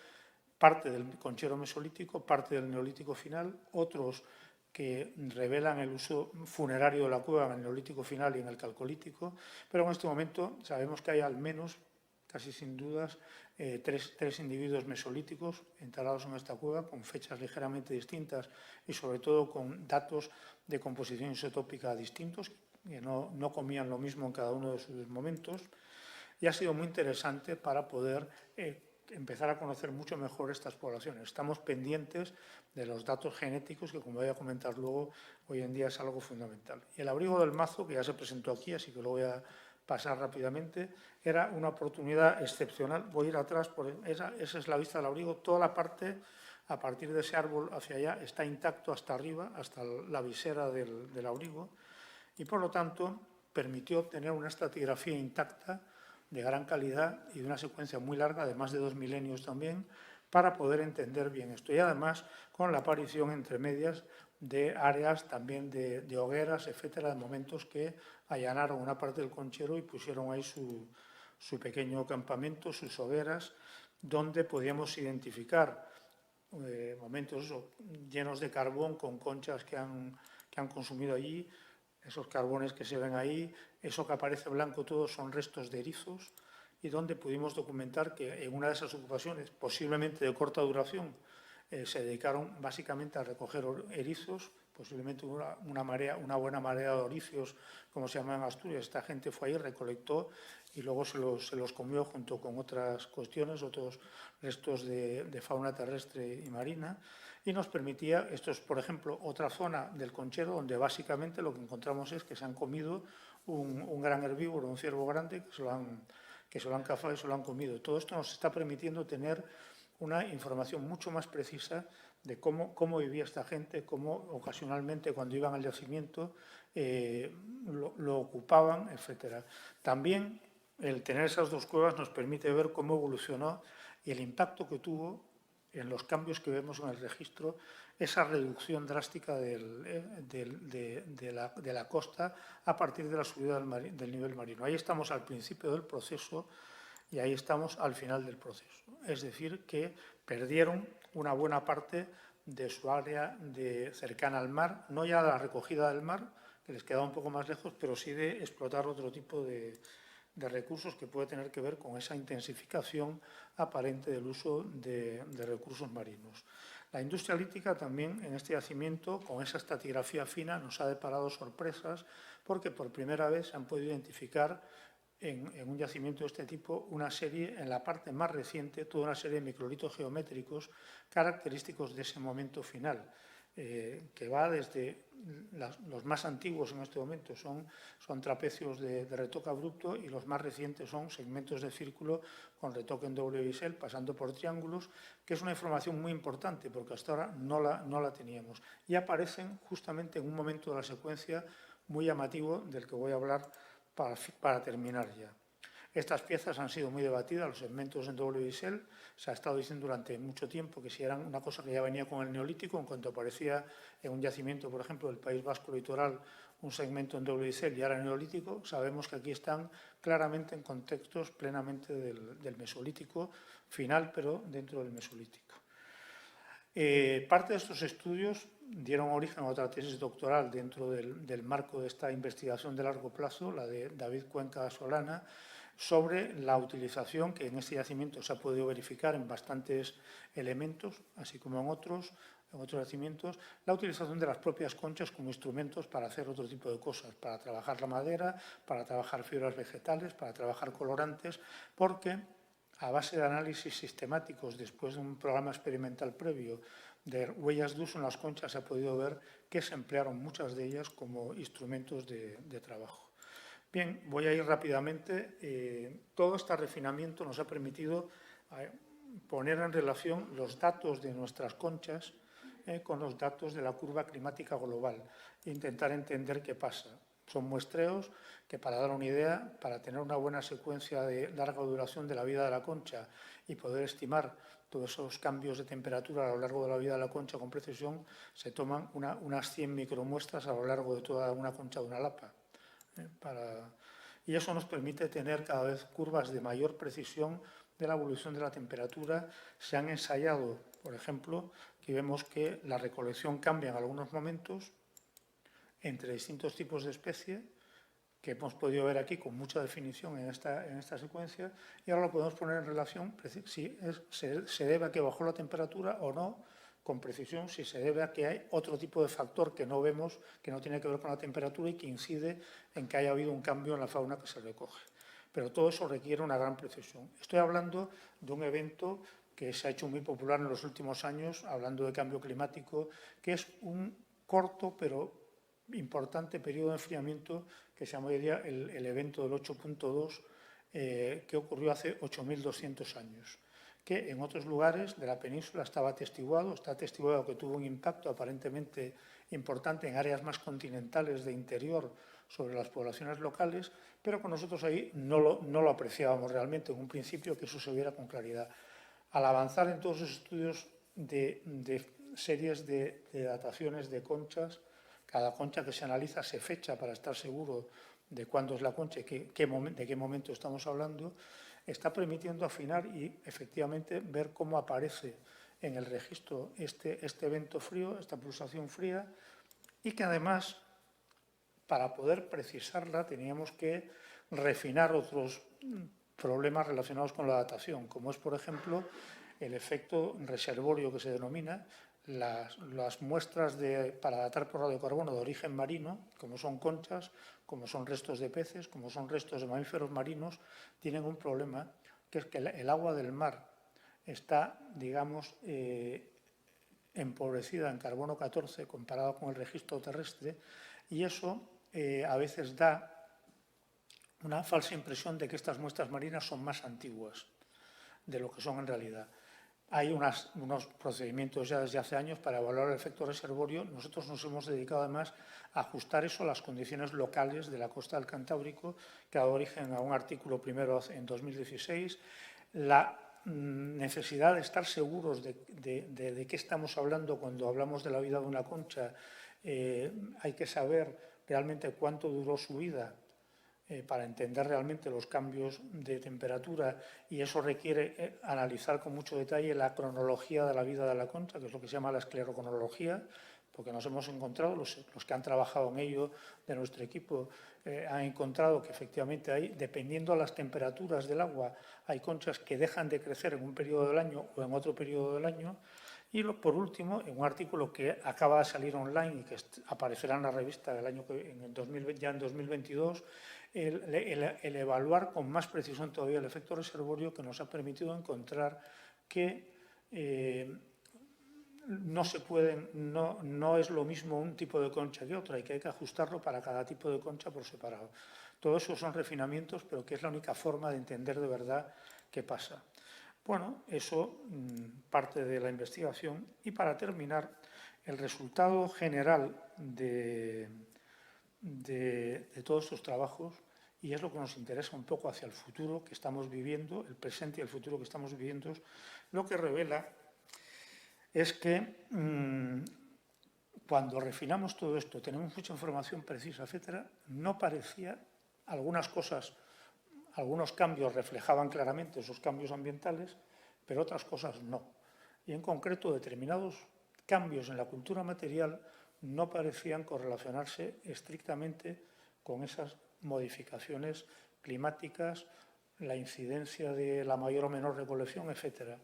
parte del conchero mesolítico, parte del neolítico final, otros que revelan el uso funerario de la cueva en el neolítico final y en el calcolítico, pero en este momento sabemos que hay al menos, casi sin dudas, tres individuos mesolíticos enterrados en esta cueva con fechas ligeramente distintas y sobre todo con datos de composición isotópica distintos, que no comían lo mismo en cada uno de sus momentos, y ha sido muy interesante para poder empezar a conocer mucho mejor estas poblaciones. Estamos pendientes de los datos genéticos, que como voy a comentar luego, hoy en día es algo fundamental. Y el Abrigo del Mazo, que ya se presentó aquí, así que lo voy a pasar rápidamente, era una oportunidad excepcional. Voy a ir atrás, esa es la vista del abrigo. Toda la parte, a partir de ese árbol hacia allá, está intacto hasta arriba, hasta la visera del abrigo, y por lo tanto permitió tener una estratigrafía intacta de gran calidad y de una secuencia muy larga, de más de 2 milenios también, para poder entender bien esto. Y además con la aparición entre medias de áreas también de hogueras, etcétera, de momentos que allanaron una parte del conchero y pusieron ahí su pequeño campamento, sus hogueras, donde podíamos identificar momentos llenos de carbón con conchas que han consumido allí. Esos carbones que se ven ahí, eso que aparece blanco todo son restos de erizos, y donde pudimos documentar que en una de esas ocupaciones, posiblemente de corta duración, se dedicaron básicamente a recoger erizos, posiblemente una buena marea de oricios, como se llama en Asturias. Esta gente fue ahí, recolectó y luego se los comió junto con otras cuestiones, otros restos de fauna terrestre y marina, y nos permitía, esto es por ejemplo otra zona del conchero donde básicamente lo que encontramos es que se han comido un gran herbívoro, un ciervo grande, que se lo han cazado y se lo han comido. Todo esto nos está permitiendo tener una información mucho más precisa de cómo vivía esta gente, cómo ocasionalmente cuando iban al yacimiento lo ocupaban, etc. También el tener esas dos cuevas nos permite ver cómo evolucionó y el impacto que tuvo en los cambios que vemos en el registro esa reducción drástica de la costa a partir de la subida del nivel marino. Ahí estamos al principio del proceso y ahí estamos al final del proceso. Es decir, que perdieron una buena parte de su área cercana al mar, no ya de la recogida del mar, que les quedaba un poco más lejos, pero sí de explotar otro tipo de recursos que puede tener que ver con esa intensificación aparente del uso de recursos marinos. La industria lítica también en este yacimiento, con esa estratigrafía fina, nos ha deparado sorpresas porque por primera vez se han podido identificar en un yacimiento de este tipo una serie, en la parte más reciente, toda una serie de microlitos geométricos característicos de ese momento final, que va desde los más antiguos en este momento son trapecios de retoque abrupto y los más recientes son segmentos de círculo con retoque en doble bisel pasando por triángulos, que es una información muy importante porque hasta ahora no la teníamos. Y aparecen justamente en un momento de la secuencia muy llamativo del que voy a hablar para terminar ya. Estas piezas han sido muy debatidas, los segmentos en doble bisel. Se ha estado diciendo durante mucho tiempo que si eran una cosa que ya venía con el Neolítico, en cuanto aparecía en un yacimiento, por ejemplo, del País Vasco litoral, un segmento en doble bisel y era Neolítico, sabemos que aquí están claramente en contextos plenamente del Mesolítico final, pero dentro del Mesolítico. Parte de estos estudios dieron origen a otra tesis doctoral dentro del marco de esta investigación de largo plazo, la de David Cuenca Solana, sobre la utilización que en este yacimiento se ha podido verificar en bastantes elementos, así como en otros yacimientos, la utilización de las propias conchas como instrumentos para hacer otro tipo de cosas, para trabajar la madera, para trabajar fibras vegetales, para trabajar colorantes, porque a base de análisis sistemáticos después de un programa experimental previo de huellas de uso en las conchas se ha podido ver que se emplearon muchas de ellas como instrumentos de trabajo. Bien, voy a ir rápidamente. Todo este refinamiento nos ha permitido poner en relación los datos de nuestras conchas con los datos de la curva climática global e intentar entender qué pasa. Son muestreos que, para dar una idea, para tener una buena secuencia de larga duración de la vida de la concha y poder estimar todos esos cambios de temperatura a lo largo de la vida de la concha con precisión, se toman unas 100 micromuestras a lo largo de toda una concha de una lapa. Y eso nos permite tener cada vez curvas de mayor precisión de la evolución de la temperatura. Se han ensayado, por ejemplo, que vemos que la recolección cambia en algunos momentos entre distintos tipos de especie, que hemos podido ver aquí con mucha definición en esta secuencia, y ahora lo podemos poner en relación si se debe a que bajó la temperatura o no, con precisión, si se debe a que hay otro tipo de factor que no vemos, que no tiene que ver con la temperatura y que incide en que haya habido un cambio en la fauna que se recoge. Pero todo eso requiere una gran precisión. Estoy hablando de un evento que se ha hecho muy popular en los últimos años, hablando de cambio climático, que es un corto pero importante periodo de enfriamiento que se llamaría el evento del 8.2, que ocurrió hace 8.200 años, que en otros lugares de la península está atestiguado que tuvo un impacto aparentemente importante en áreas más continentales de interior sobre las poblaciones locales, pero con nosotros ahí no lo apreciábamos realmente en un principio, que eso se viera con claridad. Al avanzar en todos los estudios de series de dataciones de conchas, cada concha que se analiza se fecha para estar seguro de cuándo es la concha y de qué momento estamos hablando, está permitiendo afinar y efectivamente ver cómo aparece en el registro este evento frío, esta pulsación fría, y que además, para poder precisarla, teníamos que refinar otros problemas relacionados con la datación, como es, por ejemplo, el efecto reservorio que se denomina. Las muestras para datar por radiocarbono de origen marino, como son conchas, como son restos de peces, como son restos de mamíferos marinos, tienen un problema, que es que el agua del mar está, digamos, empobrecida en carbono 14 comparado con el registro terrestre, y eso a veces da una falsa impresión de que estas muestras marinas son más antiguas de lo que son en realidad. Hay unos procedimientos ya desde hace años para evaluar el efecto reservorio. Nosotros nos hemos dedicado además a ajustar eso a las condiciones locales de la costa del Cantábrico, que ha dado origen a un artículo primero en 2016. La necesidad de estar seguros de qué estamos hablando cuando hablamos de la vida de una concha. Hay que saber realmente cuánto duró su vida para entender realmente los cambios de temperatura, y eso requiere analizar con mucho detalle la cronología de la vida de la concha, que es lo que se llama la esclerocronología, porque nos hemos encontrado, los que han trabajado en ello de nuestro equipo, han encontrado que efectivamente hay, dependiendo de las temperaturas del agua, hay conchas que dejan de crecer en un periodo del año o en otro periodo del año. Y por último, en un artículo que acaba de salir online y que aparecerá en la revista del año ya en 2022, el evaluar con más precisión todavía el efecto reservorio, que nos ha permitido encontrar que no es lo mismo un tipo de concha que otra, y que hay que ajustarlo para cada tipo de concha por separado. Todo eso son refinamientos, pero que es la única forma de entender de verdad qué pasa. Bueno, eso parte de la investigación. Y para terminar, el resultado general de todos estos trabajos, y es lo que nos interesa un poco hacia el futuro que estamos viviendo, el presente y el futuro que estamos viviendo, lo que revela es que cuando refinamos todo esto, tenemos mucha información precisa, etcétera, no parecía, algunas cosas, algunos cambios reflejaban claramente esos cambios ambientales, pero otras cosas no. Y en concreto, determinados cambios en la cultura material no parecían correlacionarse estrictamente con esas modificaciones climáticas, la incidencia de la mayor o menor recolección, etcétera.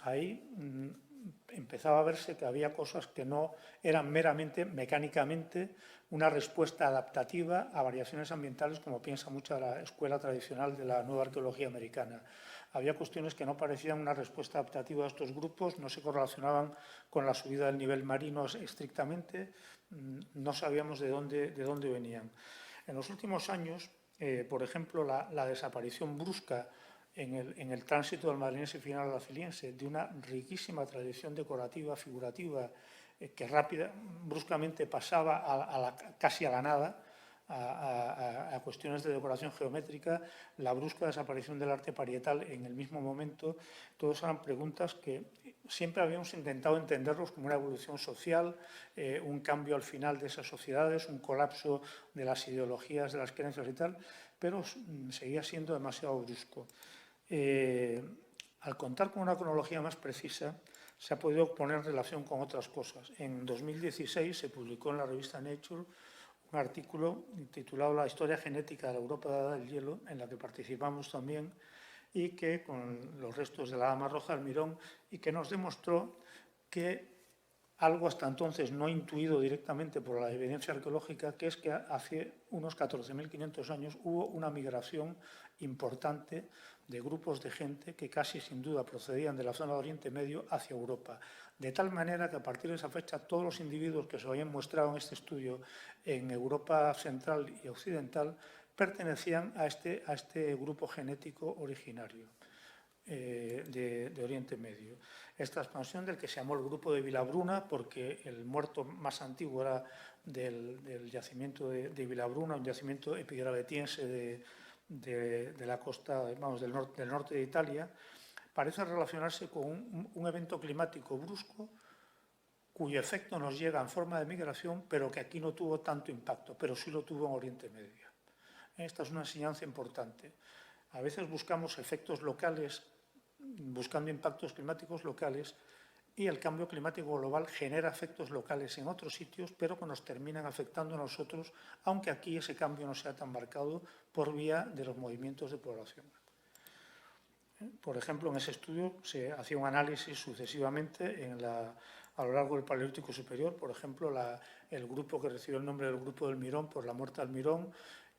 Ahí empezaba a verse que había cosas que no eran meramente mecánicamente una respuesta adaptativa a variaciones ambientales, como piensa mucha la escuela tradicional de la nueva arqueología americana. Había cuestiones que no parecían una respuesta adaptativa a estos grupos, no se correlacionaban con la subida del nivel marino estrictamente, no sabíamos de dónde venían. En los últimos años, por ejemplo, la desaparición brusca en el tránsito del Madrilense final al Aciliense de una riquísima tradición decorativa, figurativa, que bruscamente pasaba casi a la nada, a cuestiones de decoración geométrica, la brusca desaparición del arte parietal en el mismo momento. Todas eran preguntas que siempre habíamos intentado entenderlos como una evolución social, un cambio al final de esas sociedades, un colapso de las ideologías, de las creencias y tal, pero seguía siendo demasiado brusco. Al contar con una cronología más precisa, se ha podido poner en relación con otras cosas. En 2016 se publicó en la revista Nature un artículo titulado La historia genética de la Europa de la Edad del Hielo, en la que participamos también, y que con los restos de la Dama Roja Almirón, y que nos demostró que algo hasta entonces no intuido directamente por la evidencia arqueológica, que es que hace unos 14.500 años hubo una migración importante de grupos de gente que casi sin duda procedían de la zona de Oriente Medio hacia Europa. De tal manera que a partir de esa fecha todos los individuos que se habían mostrado en este estudio en Europa central y occidental pertenecían a este grupo genético originario de Oriente Medio. Esta expansión del que se llamó el grupo de Vilabruna, porque el muerto más antiguo era del yacimiento de Vilabruna, un yacimiento epigravetiense de la costa, vamos, del norte de Italia, parece relacionarse con un evento climático brusco cuyo efecto nos llega en forma de migración, pero que aquí no tuvo tanto impacto, pero sí lo tuvo en Oriente Medio. Esta es una enseñanza importante. A veces buscamos efectos locales, buscando impactos climáticos locales, y el cambio climático global genera efectos locales en otros sitios, pero que nos terminan afectando a nosotros, aunque aquí ese cambio no sea tan marcado por vía de los movimientos de población. Por ejemplo, en ese estudio se hacía un análisis sucesivamente a lo largo del Paleolítico Superior. Por ejemplo, el grupo que recibió el nombre del Grupo del Mirón por la muerte del Mirón,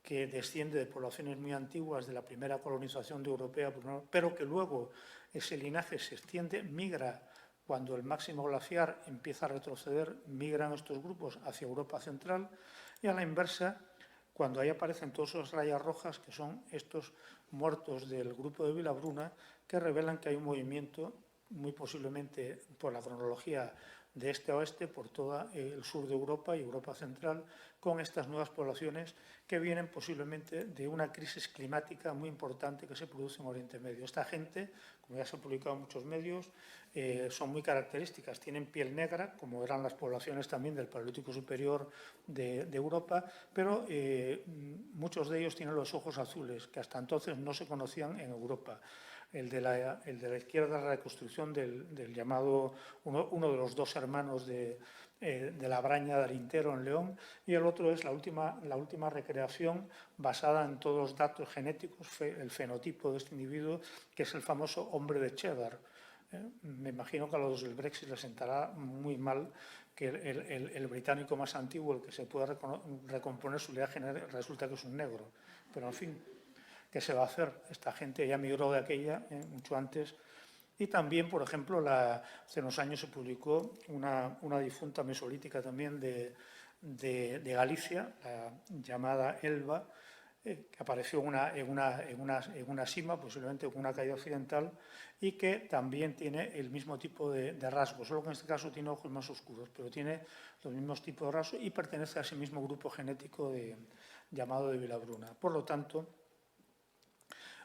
que desciende de poblaciones muy antiguas de la primera colonización de europea, pero que luego ese linaje se extiende, migra cuando el máximo glaciar empieza a retroceder, migran estos grupos hacia Europa central, y a la inversa, cuando ahí aparecen todas esas rayas rojas, que son estos muertos del grupo de Vilabruna, que revelan que hay un movimiento, muy posiblemente por la cronología de este a oeste por todo el sur de Europa y Europa central, con estas nuevas poblaciones que vienen posiblemente de una crisis climática muy importante que se produce en Oriente Medio. Esta gente, como ya se ha publicado en muchos medios, son muy características. Tienen piel negra, como eran las poblaciones también del Paleolítico Superior de Europa, pero muchos de ellos tienen los ojos azules, que hasta entonces no se conocían en Europa. El de la izquierda, la reconstrucción del llamado, uno de los dos hermanos de la Braña de Arintero en León, y el otro es la última recreación basada en todos los datos genéticos, el fenotipo de este individuo, que es el famoso hombre de Cheddar. Me imagino que a los del Brexit les sentará muy mal que el británico más antiguo, el que se pueda recomponer su linaje, resulta que es un negro. Pero, en fin, ¿qué se va a hacer? Esta gente ya migró de aquella mucho antes. Y también, por ejemplo, hace unos años se publicó una difunta mesolítica también de Galicia, la llamada Elba, que apareció en una sima, posiblemente con una caída occidental, y que también tiene el mismo tipo de rasgos, solo que en este caso tiene ojos más oscuros, pero tiene los mismos tipos de rasgos y pertenece a ese mismo grupo genético llamado de Villabruna. Por lo tanto,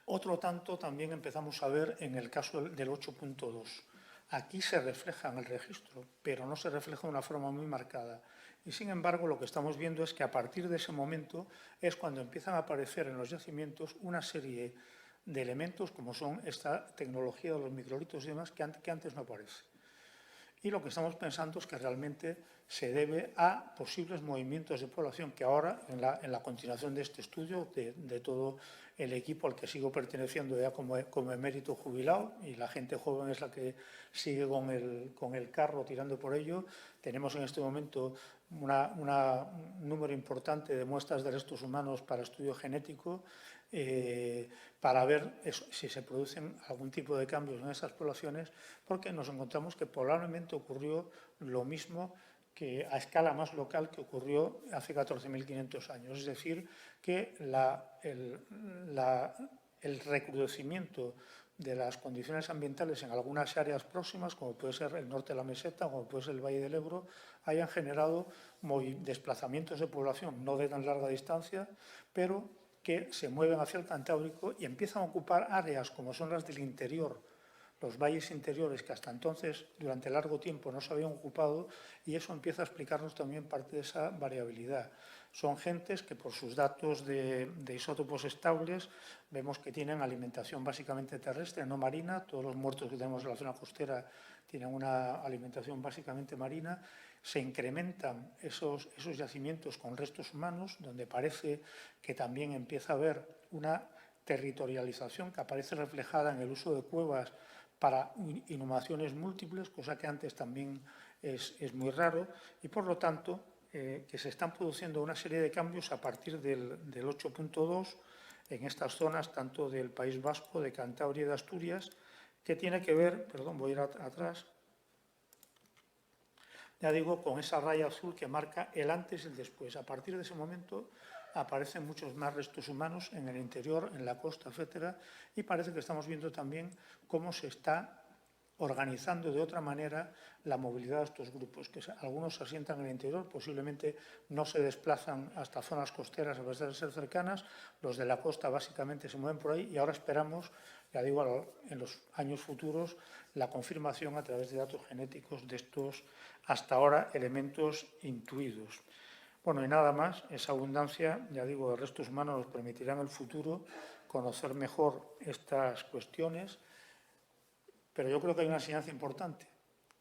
otro tanto también empezamos a ver en el caso del 8.2. Aquí se refleja en el registro, pero no se refleja de una forma muy marcada. Y, sin embargo, lo que estamos viendo es que a partir de ese momento es cuando empiezan a aparecer en los yacimientos una serie de elementos, como son esta tecnología de los microlitos y demás, que antes no aparece. Y lo que estamos pensando es que realmente se debe a posibles movimientos de población que ahora, en la continuación de este estudio, de todo el equipo al que sigo perteneciendo ya como emérito jubilado, y la gente joven es la que sigue con el carro tirando por ello, tenemos en este momento un número importante de muestras de restos humanos para estudio genético, para ver si se producen algún tipo de cambios en esas poblaciones, porque nos encontramos que probablemente ocurrió lo mismo que a escala más local que ocurrió hace 14.500 años. Es decir, que el recrudecimiento de las condiciones ambientales en algunas áreas próximas, como puede ser el norte de la meseta, como puede ser el Valle del Ebro, hayan generado desplazamientos de población no de tan larga distancia, pero que se mueven hacia el Cantábrico y empiezan a ocupar áreas como son las del interior, los valles interiores que hasta entonces, durante largo tiempo, no se habían ocupado, y eso empieza a explicarnos también parte de esa variabilidad. Son gentes que, por sus datos de isótopos estables, vemos que tienen alimentación básicamente terrestre, no marina. Todos los muertos que tenemos en la zona costera tienen una alimentación básicamente marina. Se incrementan esos yacimientos con restos humanos, donde parece que también empieza a haber una territorialización que aparece reflejada en el uso de cuevas para inhumaciones múltiples, cosa que antes también es muy raro, y por lo tanto que se están produciendo una serie de cambios a partir del 8.2 en estas zonas, tanto del País Vasco, de Cantabria y de Asturias, que tiene que ver, perdón, voy a ir atrás, ya digo, con esa raya azul que marca el antes y el después. A partir de ese momento aparecen muchos más restos humanos en el interior, en la costa, etcétera, y parece que estamos viendo también cómo se está organizando de otra manera la movilidad de estos grupos, que algunos se asientan en el interior, posiblemente no se desplazan hasta zonas costeras a pesar de ser cercanas, los de la costa básicamente se mueven por ahí, y ahora esperamos, ya digo, en los años futuros, la confirmación a través de datos genéticos de estos, hasta ahora, elementos intuidos. Bueno, y nada más, esa abundancia, ya digo, de restos humanos nos permitirá en el futuro conocer mejor estas cuestiones, pero yo creo que hay una enseñanza importante.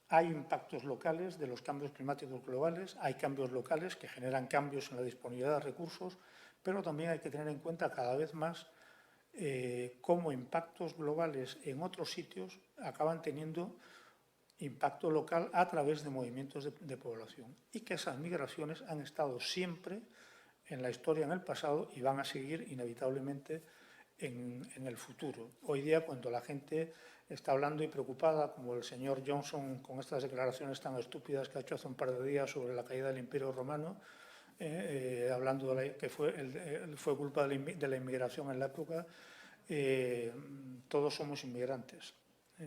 Hay impactos locales de los cambios climáticos globales, hay cambios locales que generan cambios en la disponibilidad de recursos, pero también hay que tener en cuenta cada vez más cómo impactos globales en otros sitios acaban teniendo impacto local a través de movimientos de población, y que esas migraciones han estado siempre en la historia, en el pasado, y van a seguir inevitablemente en el futuro. Hoy día, cuando la gente está hablando y preocupada, como el señor Johnson con estas declaraciones tan estúpidas que ha hecho hace un par de días sobre la caída del Imperio Romano, hablando de que fue culpa de la inmigración en la época, todos somos inmigrantes.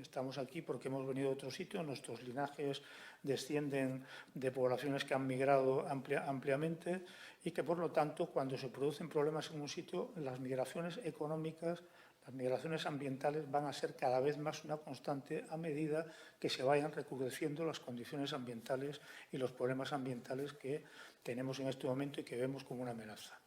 Estamos aquí porque hemos venido de otro sitio, nuestros linajes descienden de poblaciones que han migrado ampliamente y que, por lo tanto, cuando se producen problemas en un sitio, las migraciones económicas, las migraciones ambientales van a ser cada vez más una constante a medida que se vayan recrudeciendo las condiciones ambientales y los problemas ambientales que tenemos en este momento y que vemos como una amenaza.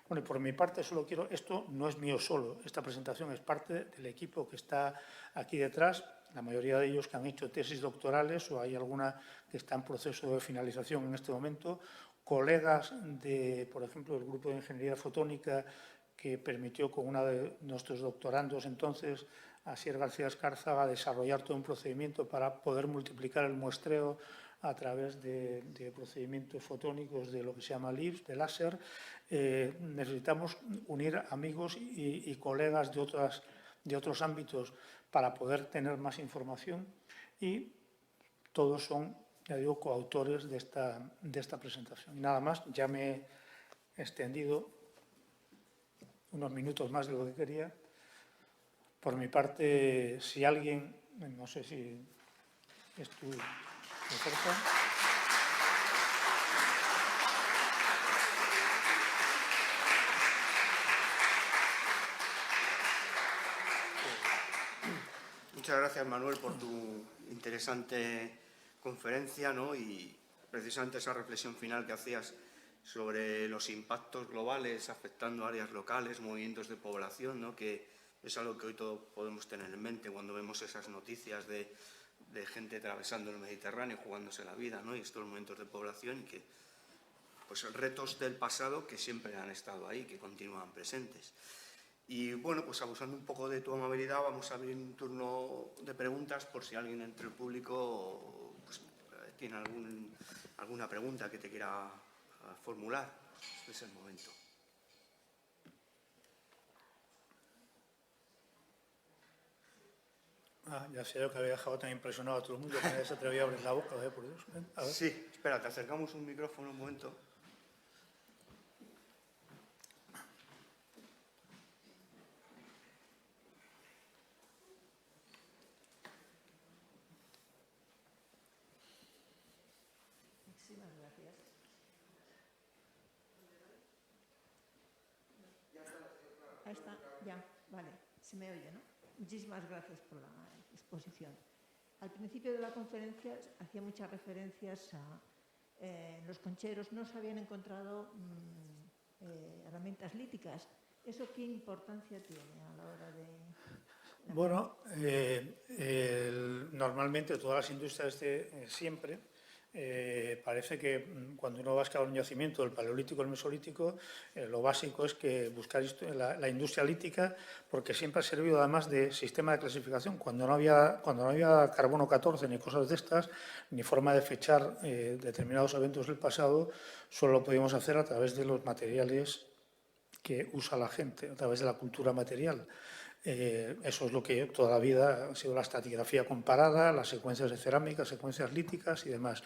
Bueno, y por mi parte solo quiero, esto no es mío solo, esta presentación es parte del equipo que está aquí detrás, la mayoría de ellos que han hecho tesis doctorales o hay alguna que está en proceso de finalización en este momento, colegas de, por ejemplo, del grupo de ingeniería fotónica que permitió con una de nuestros doctorandos entonces, Asier García Escárzaga, desarrollar todo un procedimiento para poder multiplicar el muestreo a través de procedimientos fotónicos de lo que se llama LIBS, de láser. Necesitamos unir amigos y colegas de otros ámbitos para poder tener más información y todos son, ya digo, coautores de esta presentación. Y nada más, ya me he extendido unos minutos más de lo que quería. Por mi parte, si alguien, no sé si estoy de cerca. Muchas gracias, Manuel, por tu interesante conferencia, ¿no? Y precisamente esa reflexión final que hacías sobre los impactos globales afectando áreas locales, movimientos de población, ¿no? Que es algo que hoy todos podemos tener en mente cuando vemos esas noticias de gente atravesando el Mediterráneo, jugándose la vida, ¿no? Y estos momentos de población que, pues, retos del pasado que siempre han estado ahí, que continúan presentes. Y bueno, pues abusando un poco de tu amabilidad, vamos a abrir un turno de preguntas por si alguien entre el público pues, tiene alguna pregunta que te quiera formular. Este es el momento. Ya sé yo que había dejado tan impresionado a todo el mundo que nadie se atrevía a abrir la boca, por Dios. A ver. Sí, espera, te acercamos un micrófono un momento. Muchísimas gracias. Ahí está, ya, vale, se me oye, ¿no? Muchísimas gracias por la exposición. Al principio de la conferencia hacía muchas referencias a los concheros no se habían encontrado herramientas líticas. ¿Eso qué importancia tiene a la hora de...? Bueno, normalmente todas las industrias siempre parece que cuando uno va a excavar un yacimiento del Paleolítico o el Mesolítico, lo básico es que buscar la industria lítica, porque siempre ha servido además de sistema de clasificación. Cuando no había carbono 14 ni cosas de estas, ni forma de fechar determinados eventos del pasado, solo lo podíamos hacer a través de los materiales que usa la gente, a través de la cultura material. Eso es lo que toda la vida ha sido la estratigrafía comparada, las secuencias de cerámica, secuencias líticas y demás.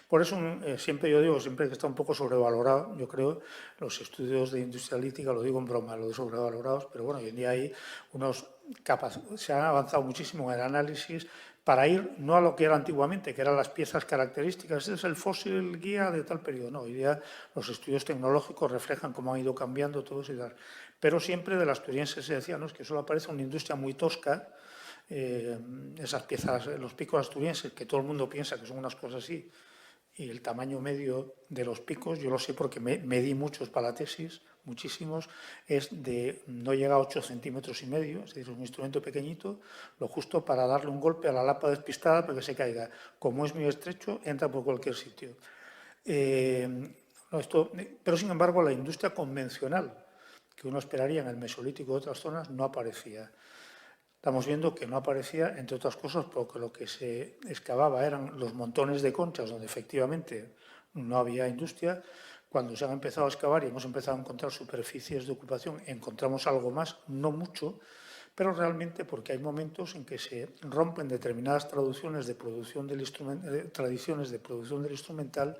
Por eso siempre yo digo, siempre que está un poco sobrevalorado, yo creo, los estudios de industria lítica, lo digo en broma, lo de sobrevalorados, pero bueno, hoy en día hay se ha avanzado muchísimo en el análisis para ir no a lo que era antiguamente, que eran las piezas características, este es el fósil guía de tal periodo, no, hoy día los estudios tecnológicos reflejan cómo han ido cambiando todo eso y tal. Pero siempre de la experiencia se decía, ¿no? Es que solo aparece una industria muy tosca, esas piezas, los picos asturienses, que todo el mundo piensa que son unas cosas así, y el tamaño medio de los picos, yo lo sé porque medí muchos para la tesis, muchísimos, no llega a 8,5 centímetros, es decir, un instrumento pequeñito, lo justo para darle un golpe a la lapa despistada para que se caiga. Como es muy estrecho, entra por cualquier sitio. Pero, sin embargo, la industria convencional, que uno esperaría en el Mesolítico y otras zonas, no aparecía. Estamos viendo que no aparecía, entre otras cosas, porque lo que se excavaba eran los montones de conchas, donde efectivamente no había industria. Cuando se han empezado a excavar y hemos empezado a encontrar superficies de ocupación, encontramos algo más, no mucho, pero realmente porque hay momentos en que se rompen determinadas tradiciones de producción del instrumental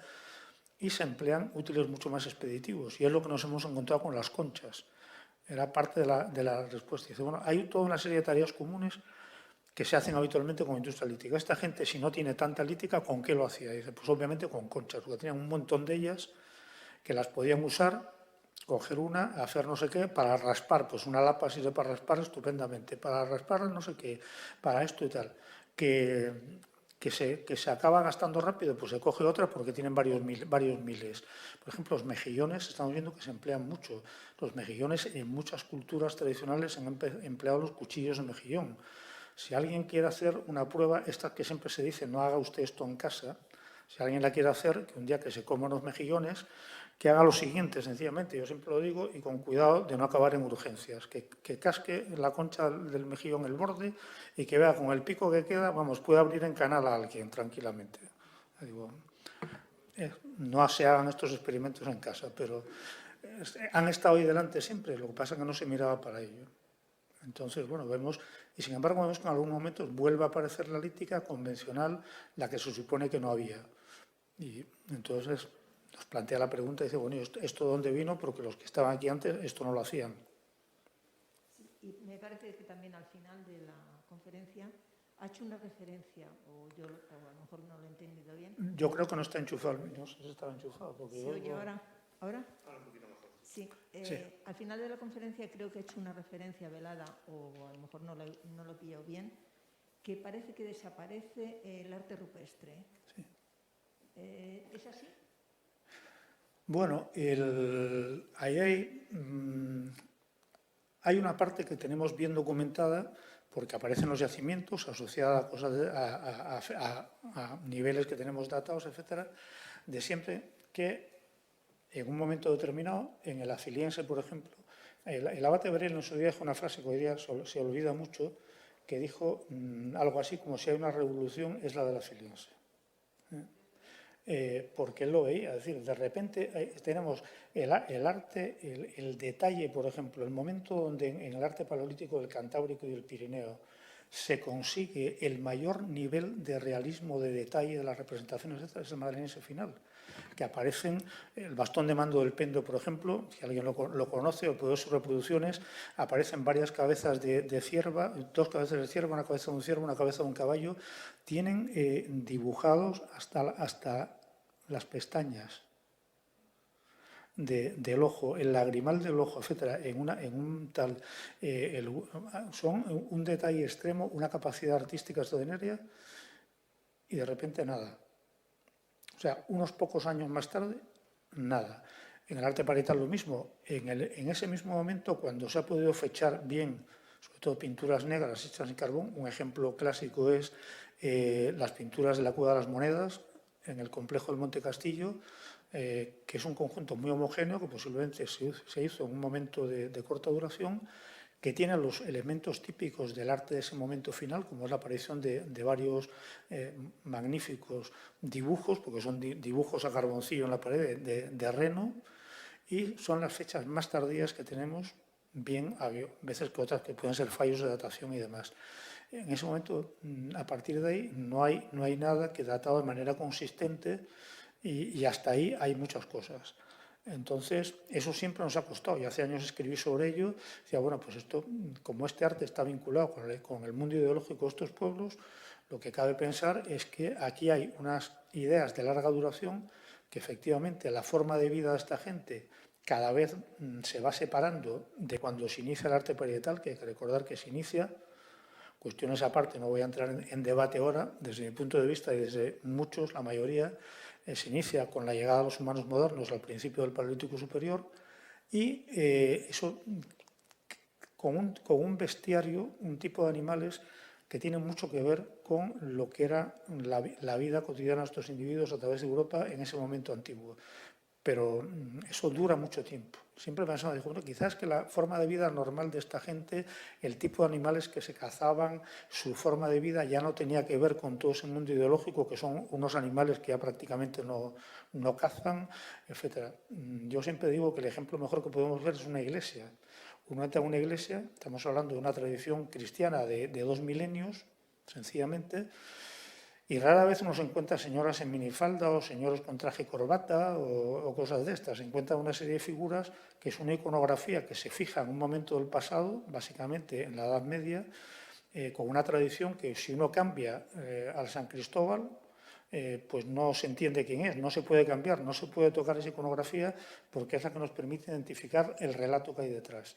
y se emplean útiles mucho más expeditivos. Y es lo que nos hemos encontrado con las conchas. Era parte de la respuesta. Dice, bueno, hay toda una serie de tareas comunes que se hacen habitualmente con industria lítica. Esta gente, si no tiene tanta lítica, ¿con qué lo hacía? Y dice, pues obviamente con conchas, porque tenían un montón de ellas que las podían usar, coger una, hacer no sé qué, para raspar, pues una lapa sirve para raspar estupendamente, para raspar no sé qué, para esto y tal, que se acaba gastando rápido, pues se coge otra porque tienen varios miles. Por ejemplo, los mejillones, estamos viendo que se emplean mucho. Los mejillones, en muchas culturas tradicionales han empleado los cuchillos de mejillón. Si alguien quiere hacer una prueba, esta que siempre se dice, no haga usted esto en casa, si alguien la quiere hacer, que un día que se coma unos mejillones, que haga lo siguiente, sencillamente, yo siempre lo digo, y con cuidado de no acabar en urgencias, que casque la concha del mejillón el borde y que vea con el pico que queda, vamos, puede abrir en canal a alguien tranquilamente. Digo, no se hagan estos experimentos en casa, pero han estado ahí delante siempre, lo que pasa es que no se miraba para ello. Entonces, bueno, vemos, y sin embargo vemos que en algún momento vuelve a aparecer la lítica convencional, la que se supone que no había. Y entonces nos plantea la pregunta y dice, bueno, ¿esto dónde vino? Porque los que estaban aquí antes esto no lo hacían. Sí, y me parece que también al final de la conferencia ha hecho una referencia, o yo a lo mejor no lo he entendido bien. Yo creo que no está enchufado, no sé si estaba enchufado. Porque ¿Se oye ahora? ¿Ahora? Ahora un poquito mejor. Sí, Sí. Al final de la conferencia creo que ha hecho una referencia velada, o a lo mejor no lo he pillado bien, que parece que desaparece el arte rupestre. Sí. ¿Es así? Bueno, ahí hay una parte que tenemos bien documentada porque aparecen los yacimientos asociada a cosas a niveles que tenemos datados, etcétera, de siempre que en un momento determinado, en el Afiliense, por ejemplo, el abate Brel en su día dijo una frase que hoy día se olvida mucho, que dijo algo así como si hay una revolución es la del Afiliense. Porque él lo veía, es decir, de repente tenemos el arte, el detalle, por ejemplo, el momento donde en el arte paleolítico del Cantábrico y del Pirineo se consigue el mayor nivel de realismo, de detalle de las representaciones, es el madrilense final, que aparecen el bastón de mando del Pendo, por ejemplo, si alguien lo conoce o puede ver sus reproducciones, aparecen varias cabezas de cierva, 2 cabezas de cierva, una cabeza de un ciervo, una cabeza de un caballo, tienen dibujados hasta las pestañas del ojo, el lagrimal del ojo, etcétera, en un tal, son un detalle extremo, una capacidad artística extraordinaria y de repente nada. O sea, unos pocos años más tarde, nada. En el arte parietal lo mismo. En ese mismo momento, cuando se ha podido fechar bien, sobre todo pinturas negras hechas en carbón, un ejemplo clásico es las pinturas de la Cueva de las Monedas, en el complejo del Monte Castillo, que es un conjunto muy homogéneo, que posiblemente se hizo en un momento de corta duración, que tiene los elementos típicos del arte de ese momento final, como es la aparición de varios magníficos dibujos, porque son dibujos a carboncillo en la pared de Reno, y son las fechas más tardías que tenemos, bien, a veces que otras que pueden ser fallos de datación y demás. En ese momento, a partir de ahí, no hay nada que datado de manera consistente y hasta ahí hay muchas cosas. Entonces, eso siempre nos ha costado. Y hace años escribí sobre ello. Decía, bueno, pues esto, como este arte está vinculado con el mundo ideológico de estos pueblos, lo que cabe pensar es que aquí hay unas ideas de larga duración que efectivamente la forma de vida de esta gente cada vez se va separando de cuando se inicia el arte parietal, que hay que recordar que se inicia. Cuestiones aparte, no voy a entrar en debate ahora, desde mi punto de vista y desde muchos, la mayoría, se inicia con la llegada de los humanos modernos al principio del Paleolítico Superior y eso con un bestiario, un tipo de animales que tiene mucho que ver con lo que era la vida cotidiana de estos individuos a través de Europa en ese momento antiguo. Pero eso dura mucho tiempo. Siempre pensaba, digo, bueno, quizás que la forma de vida normal de esta gente, el tipo de animales que se cazaban, su forma de vida ya no tenía que ver con todo ese mundo ideológico, que son unos animales que ya prácticamente no cazan, etc. Yo siempre digo que el ejemplo mejor que podemos ver es una iglesia. Uno entra a una iglesia, estamos hablando de una tradición cristiana de 2 milenios, sencillamente, y rara vez uno se encuentra señoras en minifalda o señores con traje y corbata o cosas de estas. Se encuentra una serie de figuras que es una iconografía que se fija en un momento del pasado, básicamente en la Edad Media, con una tradición que si uno cambia al San Cristóbal, pues no se entiende quién es, no se puede cambiar, no se puede tocar esa iconografía porque es la que nos permite identificar el relato que hay detrás.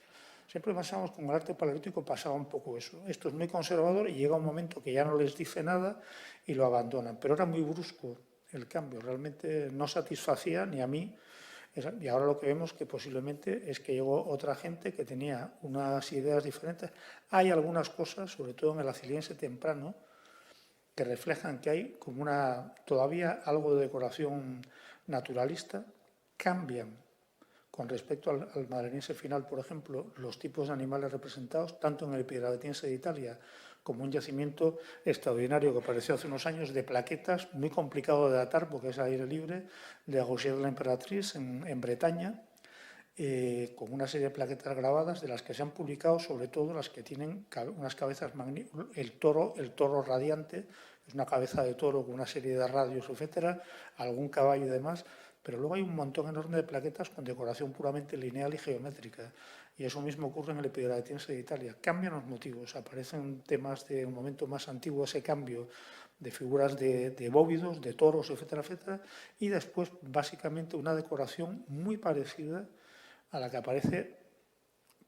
Siempre pensamos que con el arte paleolítico pasaba un poco eso. Esto es muy conservador y llega un momento que ya no les dice nada y lo abandonan. Pero era muy brusco el cambio, realmente no satisfacía ni a mí. Y ahora lo que vemos que posiblemente es que llegó otra gente que tenía unas ideas diferentes. Hay algunas cosas, sobre todo en el Aciliense temprano, que reflejan que hay como todavía algo de decoración naturalista, cambian con respecto al madreniense final, por ejemplo, los tipos de animales representados, tanto en el Piedrabuetiense de Italia como un yacimiento extraordinario que apareció hace unos años de plaquetas, muy complicado de datar porque es aire libre, de Agosier de la Emperatriz en Bretaña, con una serie de plaquetas grabadas de las que se han publicado, sobre todo las que tienen unas cabezas magníficas. El toro radiante, es una cabeza de toro con una serie de radios, etcétera, algún caballo y demás, pero luego hay un montón enorme de plaquetas con decoración puramente lineal y geométrica. Y eso mismo ocurre en el Piedrabuetiense de Italia. Cambian los motivos, aparecen temas de un momento más antiguo, ese cambio de figuras de bóvidos, de toros, etcétera, etcétera, y después básicamente una decoración muy parecida a la que aparece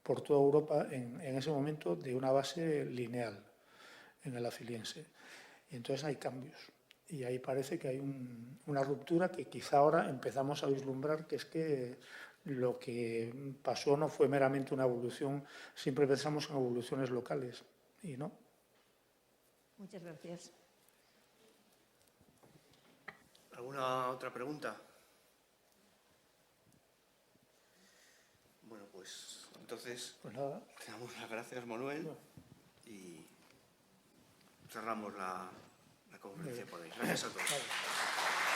por toda Europa en ese momento de una base lineal en el Aciliense. Y entonces hay cambios. Y ahí parece que hay una ruptura que quizá ahora empezamos a vislumbrar, que es que lo que pasó no fue meramente una evolución, siempre pensamos en evoluciones locales, y no. Muchas gracias. ¿Alguna otra pregunta? Bueno, pues entonces Pues nada. te damos las gracias, Manuel, y cerramos la conferencia por ahí. Gracias a todos. Vale.